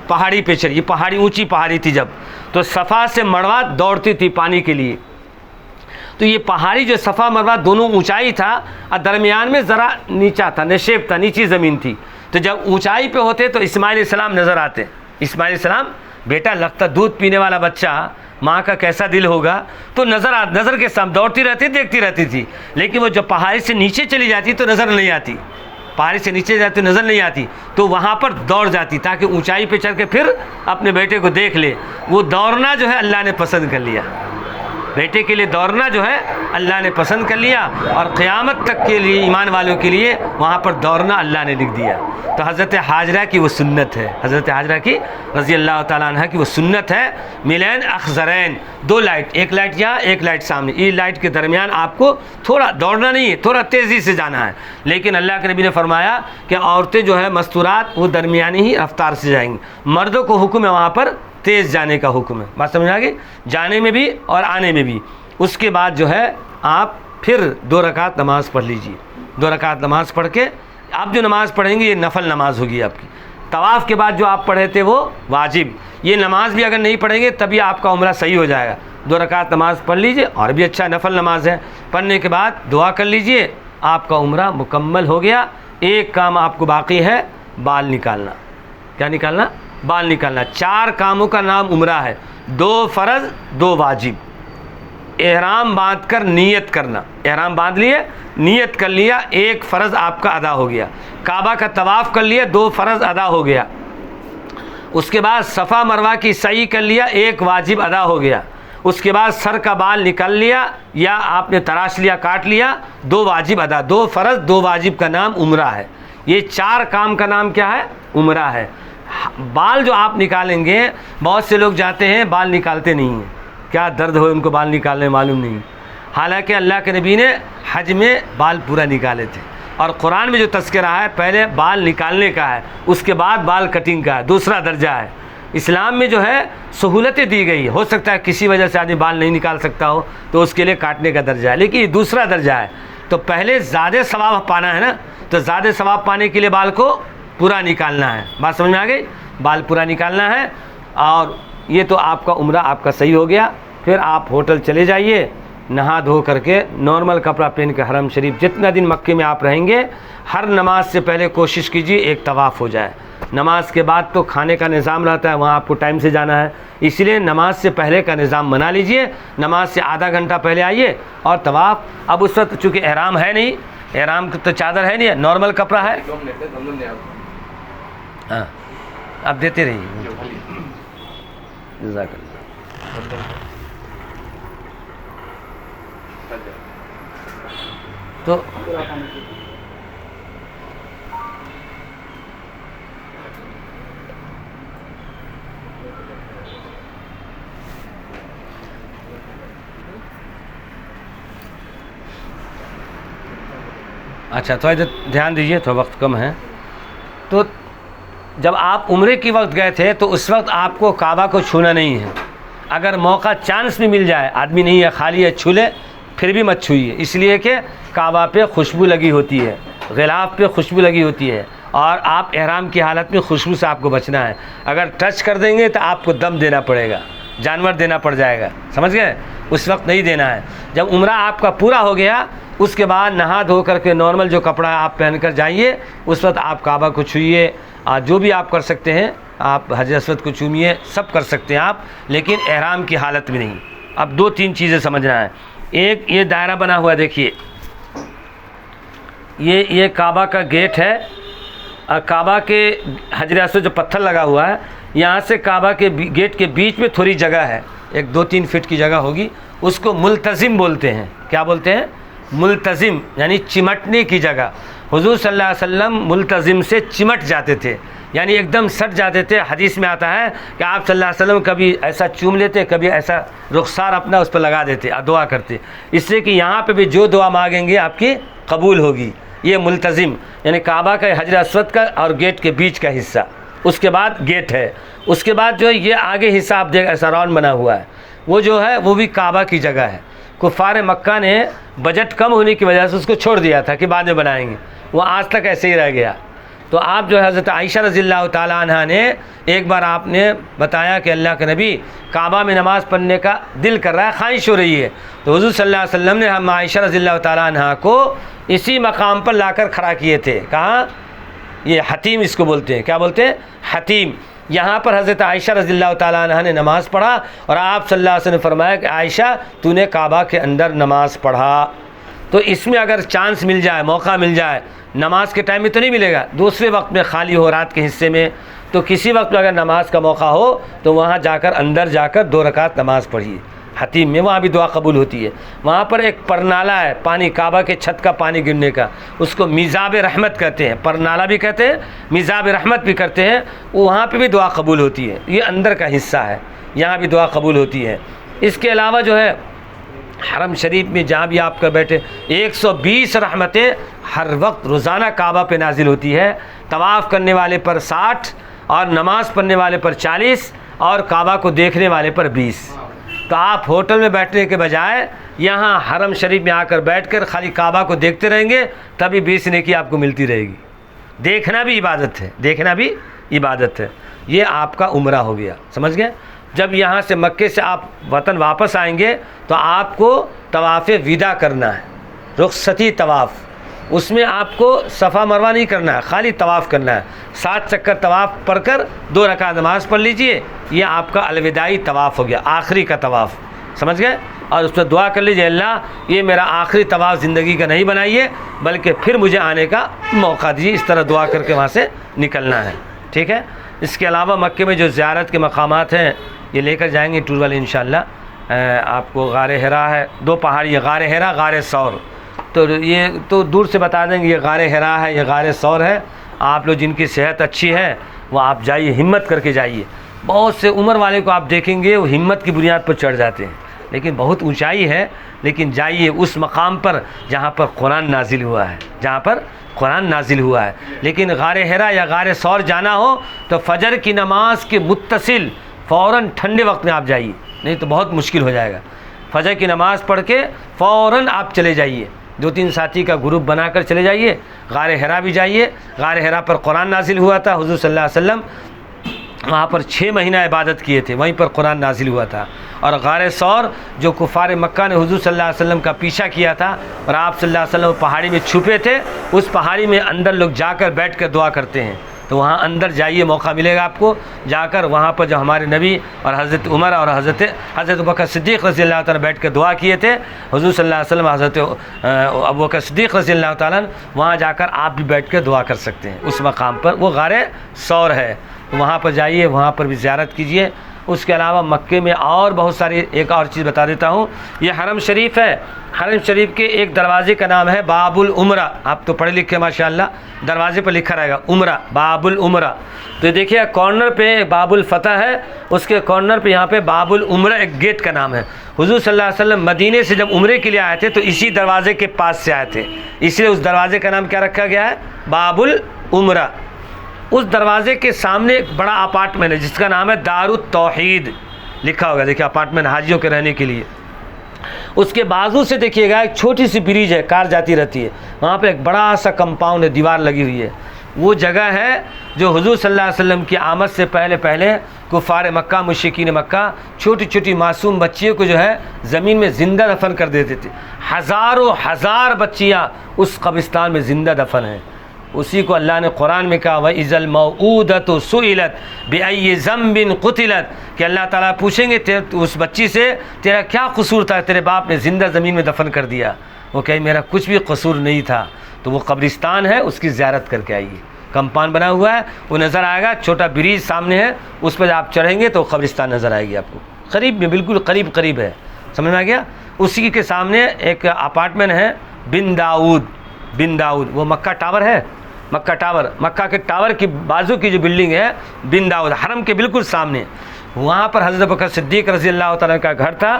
پہاڑی پہ چڑھی، پہاڑی اونچی پہاڑی تھی جب، تو صفا سے مروہ دوڑتی تھی پانی کے لیے. تو یہ پہاڑی جو صفا مروہ دونوں اونچائی تھا، اور درمیان میں ذرا نیچا تھا، نشیب تھا، نیچی زمین تھی. تو جب اونچائی پہ ہوتے تو اسماعیل علیہ السلام نظر آتے. اسماعیل علیہ السلام، بیٹا لگتا دودھ پینے والا بچہ، ماں کا کیسا دل ہوگا. تو نظر کے سامنے دوڑتی رہتی، دیکھتی رہتی تھی. لیکن وہ جب پہاڑی سے نیچے چلی جاتی تو نظر نہیں آتی، پہاڑی سے نیچے جاتی نظر نہیں آتی، تو وہاں پر دوڑ جاتی تاکہ اونچائی پہ چڑھ کے پھر اپنے بیٹے کو دیکھ لے. وہ دوڑنا جو ہے اللہ نے پسند کر لیا. بیٹے کے لیے دوڑنا جو ہے اللہ نے پسند کر لیا، اور قیامت تک کے لیے ایمان والوں کے لیے وہاں پر دوڑنا اللہ نے لکھ دیا. تو حضرت حاجرہ کی وہ سنت ہے، حضرت حاجرہ کی رضی اللہ تعالیٰ عنہ کی وہ سنت ہے. میلین اخضرین، 2 لائٹ، ایک لائٹ یہاں، ایک لائٹ سامنے. یہ لائٹ کے درمیان آپ کو تھوڑا دوڑنا نہیں ہے، تھوڑا تیزی سے جانا ہے. لیکن اللہ کے نبی نے فرمایا کہ عورتیں جو ہے مستورات وہ درمیانی ہی رفتار سے جائیں گی. مردوں کو حکم ہے وہاں پر تیز جانے کا حکم ہے. بات سمجھ آ گئی؟ جانے میں بھی اور آنے میں بھی. اس کے بعد جو ہے آپ پھر 2 رکعت نماز پڑھ لیجئے. 2 رکعت نماز پڑھ کے آپ جو نماز پڑھیں گے یہ نفل نماز ہوگی آپ کی. طواف کے بعد جو آپ پڑھے تھے وہ واجب. یہ نماز بھی اگر نہیں پڑھیں گے تبھی آپ کا عمرہ صحیح ہو جائے گا. 2 رکعت نماز پڑھ لیجئے اور بھی اچھا نفل نماز ہے. پڑھنے کے بعد دعا کر لیجئے, آپ کا عمرہ مکمل ہو گیا. ایک کام آپ کو باقی ہے, بال نکالنا. کیا نکالنا؟ بال نکالنا. 4 کاموں کا نام عمرہ ہے. 2 فرض 2 واجب. احرام باندھ کر نیت کرنا. احرام باندھ لیے, نیت کر لیا, 1 فرض آپ کا ادا ہو گیا. کعبہ کا طواف کر لیا, 2 فرض ادا ہو گیا. اس کے بعد صفا مروہ کی سعی کر لیا, 1 واجب ادا ہو گیا. اس کے بعد سر کا بال نکال لیا یا آپ نے تراش لیا, کاٹ لیا, 2 واجب ادا. 2 فرض 2 واجب کا نام عمرہ ہے. یہ 4 کام کا نام کیا ہے؟ عمرہ ہے. بال جو آپ نکالیں گے, بہت سے لوگ جاتے ہیں بال نکالتے نہیں ہیں. کیا درد ہو ان کو بال نکالنے معلوم نہیں. حالانکہ اللہ کے نبی نے حج میں بال پورا نکالے تھے. اور قرآن میں جو تذکرہ ہے پہلے بال نکالنے کا ہے, اس کے بعد بال کٹنگ کا ہے, دوسرا درجہ ہے. اسلام میں جو ہے سہولتیں دی گئی. ہو سکتا ہے کسی وجہ سے آدمی بال نہیں نکال سکتا ہو تو اس کے لیے کاٹنے کا درجہ ہے, لیکن یہ دوسرا درجہ ہے. تو پہلے زیادہ ثواب پانا ہے نا, تو زیادہ ثواب پانے کے لیے بال کو پورا نکالنا ہے. بات سمجھ میں آ گئی؟ بال پورا نکالنا ہے. اور یہ تو آپ کا عمرہ آپ کا صحیح ہو گیا. پھر آپ ہوٹل چلے جائیے, نہا دھو کر کے نارمل کپڑا پہن کے حرم شریف, جتنا دن مکے میں آپ رہیں گے, ہر نماز سے پہلے کوشش کیجیے 1 طواف ہو جائے. نماز کے بعد تو کھانے کا نظام رہتا ہے, وہاں آپ کو ٹائم سے جانا ہے, اس لیے نماز سے پہلے کا نظام بنا لیجئے. نماز سے آدھا گھنٹہ پہلے آئیے اور طواف. اب اس وقت چونکہ احرام ہے نہیں, احرام تو چادر ہے نہیں, نارمل کپڑا ہے. ہاں آپ دیتے رہیے. جزاک اللہ. تو اچھا تھوڑا دھیان دیجیے, تھوڑا وقت کم ہے. تو جب آپ عمرے کی وقت گئے تھے تو اس وقت آپ کو کعبہ کو چھونا نہیں ہے. اگر موقع چانس بھی مل جائے, آدمی نہیں ہے خالی ہے, چھو لے, پھر بھی مت چھوئیے. اس لیے کہ کعبہ پہ خوشبو لگی ہوتی ہے, غلاف پہ خوشبو لگی ہوتی ہے, اور آپ احرام کی حالت میں خوشبو سے آپ کو بچنا ہے. اگر ٹچ کر دیں گے تو آپ کو دم دینا پڑے گا, جانور دینا پڑ جائے گا. سمجھ گئے؟ اس وقت نہیں دینا ہے. جب عمرہ آپ کا پورا ہو گیا, اس کے بعد نہا دھو کر کے نارمل جو کپڑا ہے آپ پہن کر جائیے. اس وقت آپ کعبہ کو چھوئیے, جو بھی آپ کر سکتے ہیں, آپ حجر اسود کو چومیے, سب کر سکتے ہیں آپ, لیکن احرام کی حالت میں نہیں. اب 2-3 چیزیں سمجھنا ہے. ایک یہ دائرہ بنا ہوا ہے, دیکھیے یہ کعبہ کا گیٹ ہے, اور کعبہ کے حجر اسود جو پتھر لگا ہوا ہے, یہاں سے کعبہ کے گیٹ کے بیچ میں تھوڑی جگہ ہے, 1-2-3 فٹ کی جگہ ہوگی. اس کو ملتزم بولتے ہیں. کیا بولتے ہیں؟ ملتزم, یعنی چمٹنے کی جگہ. حضور صلی اللہ علیہ وسلم ملتزم سے چمٹ جاتے تھے, یعنی ایک دم سٹ جاتے تھے. حدیث میں آتا ہے کہ آپ صلی اللہ علیہ وسلم کبھی ایسا چوم لیتے, کبھی ایسا رخسار اپنا اس پہ لگا دیتے اور دعا کرتے, اس لیے کہ یہاں پہ بھی جو دعا مانگیں گے آپ کی قبول ہوگی. یہ ملتزم یعنی کعبہ کا حجر اسود کا اور گیٹ کے بیچ کا حصہ. اس کے بعد گیٹ ہے, اس کے بعد جو ہے یہ آگے حصہ آپ دیکھ ایسا راؤنڈ بنا ہوا ہے, وہ جو ہے وہ بھی کعبہ کی جگہ ہے. کفار مکہ نے بجٹ کم ہونے کی وجہ سے اس کو چھوڑ دیا تھا کہ بعد میں بنائیں گے, وہ آج تک ایسے ہی رہ گیا. تو آپ جو ہے حضرت عائشہ رضی اللہ تعالیٰ عنہ نے ایک بار آپ نے بتایا کہ اللہ کے نبی کعبہ میں نماز پڑھنے کا دل کر رہا ہے, خواہش ہو رہی ہے. تو حضور صلی اللہ علیہ وسلم نے ہم عائشہ رضی اللہ تعالیٰ عنہ کو اسی مقام پر لا کر کھڑا کیے تھے. کہاں؟ یہ حتیم اس کو بولتے ہیں. کیا بولتے ہیں؟ حتیم. یہاں پر حضرت عائشہ رضی اللہ تعالیٰ عنہ نے نماز پڑھا, اور آپ صلی اللہ علیہ وسلم نے فرمایا کہ عائشہ تو نے کعبہ کے اندر نماز پڑھا. تو اس میں اگر چانس مل جائے, موقع مل جائے, نماز کے ٹائم میں تو نہیں ملے گا, دوسرے وقت میں خالی ہو رات کے حصے میں, تو کسی وقت میں اگر نماز کا موقع ہو تو وہاں جا کر اندر جا کر 2 رکعت نماز پڑھیے حتیم میں, وہاں بھی دعا قبول ہوتی ہے. وہاں پر ایک پرنالا ہے, پانی, کعبہ کے چھت کا پانی گرنے کا, اس کو میزاب رحمت کہتے ہیں. پرنالا بھی کہتے ہیں, میزاب رحمت بھی کرتے ہیں. وہاں پہ بھی دعا قبول ہوتی ہے. یہ اندر کا حصہ ہے, یہاں بھی دعا قبول ہوتی ہے. اس کے علاوہ جو ہے حرم شریف میں جہاں بھی آپ کر بیٹھے 120 رحمتیں ہر وقت روزانہ کعبہ پہ نازل ہوتی ہے. طواف کرنے والے پر 60 اور نماز پڑھنے والے پر 40 اور کعبہ کو دیکھنے والے پر 20۔ تو آپ ہوٹل میں بیٹھنے کے بجائے یہاں حرم شریف میں آ کر بیٹھ کر خالی کعبہ کو دیکھتے رہیں گے تبھی 20 نیکی آپ کو ملتی رہے گی۔ دیکھنا بھی عبادت ہے، دیکھنا بھی عبادت ہے۔ یہ آپ کا عمرہ ہو گیا، سمجھ گئے؟ جب یہاں سے مکے سے آپ وطن واپس آئیں گے تو آپ کو طواف وداع کرنا ہے، رخصتی طواف۔ اس میں آپ کو صفا مروہ نہیں کرنا ہے، خالی طواف کرنا ہے۔ 7 چکر طواف پڑھ کر 2 رکعت نماز پڑھ لیجئے، یہ آپ کا الوداعی طواف ہو گیا، آخری کا طواف، سمجھ گئے؟ اور اس میں دعا کر لیجئے اللہ یہ میرا آخری طواف زندگی کا نہیں بنائیے بلکہ پھر مجھے آنے کا موقع دیجیے، اس طرح دعا کر کے وہاں سے نکلنا ہے، ٹھیک ہے؟ اس کے علاوہ مکے میں جو زیارت کے مقامات ہیں یہ لے کر جائیں گے ٹور والے انشاءاللہ۔ آپ کو غار حرا ہے، 2 پہاڑی، غار حرا، غار ثور۔ تو یہ تو دور سے بتا دیں گے یہ غار حرا ہے، یہ غار ثور ہے۔ آپ لوگ جن کی صحت اچھی ہے وہ آپ جائیے، ہمت کر کے جائیے۔ بہت سے عمر والے کو آپ دیکھیں گے وہ ہمت کی بنیاد پر چڑھ جاتے ہیں، لیکن بہت اونچائی ہے، لیکن جائیے اس مقام پر جہاں پر قرآن نازل ہوا ہے، جہاں پر قرآن نازل ہوا ہے۔ لیکن غار حرا یا غار ثور جانا ہو تو فجر کی نماز کے متصل فوراً ٹھنڈے وقت میں آپ جائیے، نہیں تو بہت مشکل ہو جائے گا۔ فجر کی نماز پڑھ کے فوراً آپ چلے جائیے، 2-3 ساتھی کا گروپ بنا کر چلے جائیے، غار حرا بھی جائیے۔ غار حرا پر قرآن نازل ہوا تھا، حضور صلی اللہ علیہ وسلم وہاں پر 6 مہینہ عبادت کیے تھے، وہیں پر قرآن نازل ہوا تھا۔ اور غار ثور جو کفار مکہ نے حضور صلی اللہ علیہ وسلم کا پیچھا کیا تھا اور آپ صلی اللہ علیہ وسلم پہاڑی میں چھپے تھے، اس پہاڑی میں اندر لوگ جا کر بیٹھ کر دعا کرتے ہیں، تو وہاں اندر جائیے، موقع ملے گا آپ کو جا کر وہاں پر جو ہمارے نبی اور حضرت عمر اور حضرت ابوبکر صدیق رضی اللہ تعالیٰ بیٹھ کر دعا کیے تھے، حضور صلی اللہ علیہ وسلم حضرت ابوبکر صدیق رضی اللہ تعالیٰ وہاں جا کر آپ بھی بیٹھ کر دعا کر سکتے ہیں اس مقام پر، وہ غار ثور ہے، وہاں پر جائیے، وہاں پر بھی زیارت کیجیے۔ اس کے علاوہ مکے میں اور بہت ساری، ایک اور چیز بتا دیتا ہوں، یہ حرم شریف ہے، حرم شریف کے ایک دروازے کا نام ہے باب العمرہ۔ آپ تو پڑھے لکھے ماشاءاللہ، دروازے پر لکھا رہے گا عمرہ، باب العمرہ۔ تو دیکھیے کارنر پہ باب الفتح ہے، اس کے کارنر پہ یہاں پہ باب العمرہ ایک گیٹ کا نام ہے۔ حضور صلی اللہ علیہ وسلم مدینے سے جب عمرے کے لیے آئے تھے تو اسی دروازے کے پاس سے آئے تھے، اس لیے اس دروازے کا نام کیا رکھا گیا ہے؟ باب العمرہ۔ اس دروازے کے سامنے ایک بڑا اپارٹمنٹ ہے جس کا نام ہے دار التوحید لکھا ہوگا، دیکھیے اپارٹمنٹ حاجیوں کے رہنے کے لیے۔ اس کے بازو سے دیکھیے گا ایک چھوٹی سی بریج ہے، کار جاتی رہتی ہے، وہاں پہ ایک بڑا سا کمپاؤنڈ ہے، دیوار لگی ہوئی ہے۔ وہ جگہ ہے جو حضور صلی اللہ علیہ وسلم کی آمد سے پہلے کفار مکہ، مشرکین مکہ چھوٹی چھوٹی معصوم بچیوں کو جو ہے زمین میں زندہ دفن کر دیتے تھے۔ ہزاروں ہزار بچیاں اس قبرستان میں زندہ دفن ہیں۔ اسی کو اللہ نے قرآن میں کہا وَإِذَا الْمَوْءُودَةُ سُئِلَتْ بِأَيِّ ذَنبٍ قُتِلَتْ، کہ اللہ تعالیٰ پوچھیں گے اس بچی سے تیرا کیا قصور تھا، تیرے باپ نے زندہ زمین میں دفن کر دیا؟ وہ کہے میرا کچھ بھی قصور نہیں تھا۔ تو وہ قبرستان ہے، اس کی زیارت کر کے آئیے، کمپاؤنڈ بنا ہوا ہے، وہ نظر آئے گا، چھوٹا بریج سامنے ہے، اس پر آپ چڑھیں گے تو قبرستان نظر آئے گی آپ کو، قریب میں، بالکل قریب ہے، سمجھ میں آ گیا؟ اسی کے سامنے ایک اپارٹمنٹ ہے بن داؤد، وہ مکہ ٹاور ہے، مکہ ٹاور، مکہ کے ٹاور کی بازو کی جو بلڈنگ ہے بن داؤد، حرم کے بالکل سامنے، وہاں پر حضرت ابوبکر صدیق رضی اللہ تعالیٰ کا گھر تھا،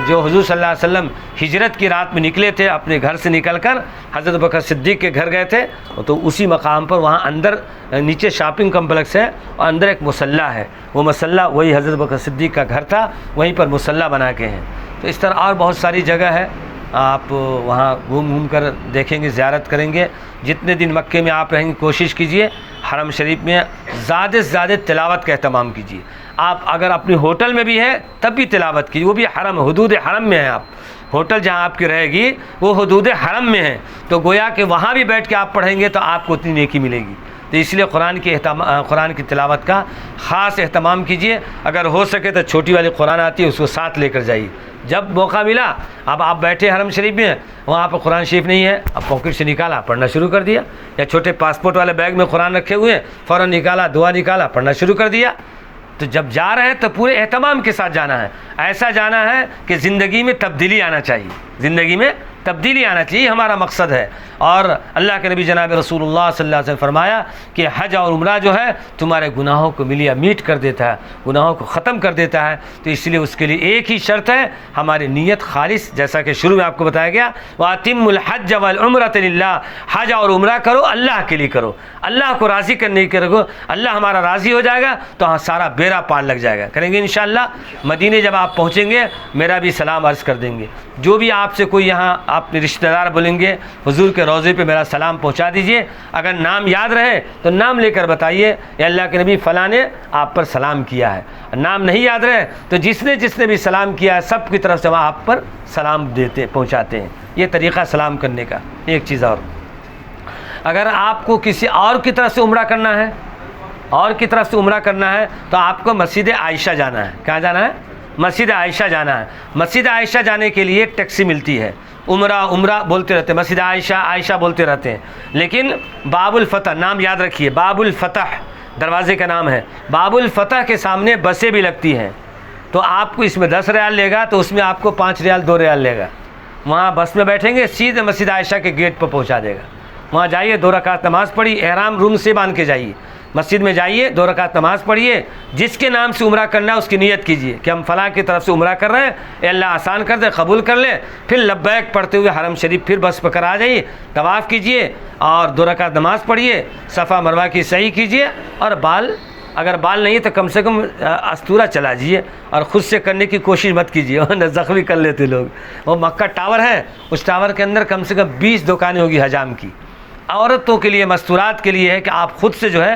جو حضور صلی اللہ علیہ وسلم ہجرت کی رات میں نکلے تھے، اپنے گھر سے نکل کر حضرت ابوبکر صدیق کے گھر گئے تھے، تو اسی مقام پر وہاں اندر نیچے شاپنگ کمپلیکس ہے اور اندر ایک مصلی ہے، وہ مصلی وہی حضرت ابوبکر صدیق کا گھر تھا، وہیں پر مصلی بنا کے ہیں۔ تو اس طرح اور بہت ساری جگہ ہے، آپ وہاں گھوم کر دیکھیں گے، زیارت کریں گے۔ جتنے دن مکے میں آپ رہیں گے کوشش کیجئے حرم شریف میں زیادہ سے زیادہ تلاوت کا اہتمام کیجئے۔ آپ اگر اپنی ہوٹل میں بھی ہے تب بھی تلاوت کیجئے، وہ بھی حرم، حدود حرم میں ہیں آپ، ہوٹل جہاں آپ کی رہے گی وہ حدود حرم میں ہے، تو گویا کہ وہاں بھی بیٹھ کے آپ پڑھیں گے تو آپ کو اتنی نیکی ملے گی۔ تو اس لیے قرآن کی تلاوت کا خاص اہتمام کیجئے۔ اگر ہو سکے تو چھوٹی والی قرآن آتی ہے اس کو ساتھ لے کر جائیے، جب موقع ملا اب آپ بیٹھے حرم شریف میں، وہاں پہ قرآن شریف نہیں ہے، اب پاکٹ سے نکالا پڑھنا شروع کر دیا، یا چھوٹے پاسپورٹ والے بیگ میں قرآن رکھے ہوئے ہیں فوراً نکالا، دعا نکالا، پڑھنا شروع کر دیا۔ تو جب جا رہے ہیں تو پورے اہتمام کے ساتھ جانا ہے، ایسا جانا ہے کہ زندگی میں تبدیلی آنا چاہیے، زندگی میں تبدیلی آنا چاہیے، ہمارا مقصد ہے۔ اور اللہ کے نبی جناب رسول اللہ صلی اللہ علیہ وسلم فرمایا کہ حج اور عمرہ جو ہے تمہارے گناہوں کو ملیا میٹ کر دیتا ہے، گناہوں کو ختم کر دیتا ہے، تو اس لیے اس کے لیے ایک ہی شرط ہے، ہماری نیت خالص، جیسا کہ شروع میں آپ کو بتایا گیا، وَأَتِمُّ الْحَجَّ وَالْعُمْرَةَ لِلَّهِ، حج اور عمرہ کرو اللہ کے لیے کرو، اللہ کو راضی کرنے کے رکھو، اللہ ہمارا راضی ہو جائے گا تو ہاں سارا بیڑا پار لگ جائے گا۔ کریں گے انشاءاللہ۔ مدینے جب آپ پہنچیں گے میرا بھی سلام عرض کر دیں گے، جو بھی آپ سے کوئی یہاں اپنے رشتہ دار بولیں گے حضور کے روضے پہ میرا سلام پہنچا دیجئے، اگر نام یاد رہے تو نام لے کر بتائیے یا اللہ کے نبی فلاں نے آپ پر سلام کیا ہے، نام نہیں یاد رہے تو جس نے بھی سلام کیا ہے سب کی طرف سے وہاں آپ پر سلام پہنچاتے ہیں۔ یہ طریقہ سلام کرنے کا۔ ایک چیز اور، اگر آپ کو کسی اور کی طرف سے عمرہ کرنا ہے، اور کی طرف سے عمرہ کرنا ہے تو آپ کو مسجد عائشہ جانا ہے۔ کہاں جانا ہے؟ مسجد عائشہ جانا ہے۔ مسجد عائشہ جانے کے لیے ایک ٹیکسی ملتی ہے، عمرہ بولتے رہتے ہیں، مسجد عائشہ بولتے رہتے ہیں، لیکن باب الفتح نام یاد رکھیے، باب الفتح دروازے کا نام ہے۔ باب الفتح کے سامنے بسیں بھی لگتی ہیں، تو آپ کو اس میں 10 ریال لے گا تو اس میں آپ کو 5 ریال 2 ریال لے گا۔ وہاں بس میں بیٹھیں گے سیدھے مسجد عائشہ کے گیٹ پر پہنچا دے گا۔ وہاں جائیے، 2 رکعت نماز پڑھی، احرام روم سے باندھ کے جائیے، مسجد میں جائیے، 2 رکعت نماز پڑھیے، جس کے نام سے عمرہ کرنا ہے اس کی نیت کیجیے کہ ہم فلاں کی طرف سے عمرہ کر رہے ہیں، اے اللہ آسان کر دے، قبول کر لے، پھر لبیک پڑھتے ہوئے حرم شریف پھر بس پکڑ آ جائیے، طواف کیجیے اور 2 رکعت نماز پڑھیے، صفا مروہ کی سعی کیجیے، اور اگر بال نہیں تو کم سے کم استورا چلا جیے، اور خود سے کرنے کی کوشش مت کیجیے ورنہ زخمی کر لیتے لوگ۔ وہ مکہ ٹاور ہے، اس ٹاور کے اندر کم سے کم 20 دکانیں ہوگی حجام کی۔ عورتوں کے لیے مستورات کے لیے ہے کہ آپ خود سے جو ہے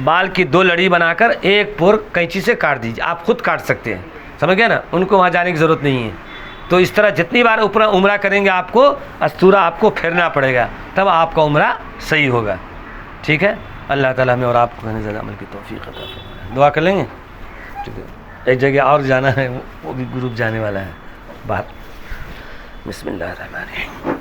بال کی 2 لڑی بنا کر ایک پور قینچی سے کاٹ دیجیے، آپ خود کاٹ سکتے ہیں، سمجھ گئے نا، ان کو وہاں جانے کی ضرورت نہیں ہے۔ تو اس طرح جتنی بار عمرہ کریں گے آپ کو استورا آپ کو پھیرنا پڑے گا، تب آپ کا عمرہ صحیح ہوگا۔ ٹھیک ہے، اللہ تعالیٰ ہمیں اور آپ کو کہنے زیادہ عمل کی توفیق عطا فرمائے۔ دعا کر لیں گے۔ ٹھیک ہے، ایک جگہ اور جانا ہے، وہ بھی گروپ جانے والا ہے باہر۔ بسم اللہ الرحمن الرحیم۔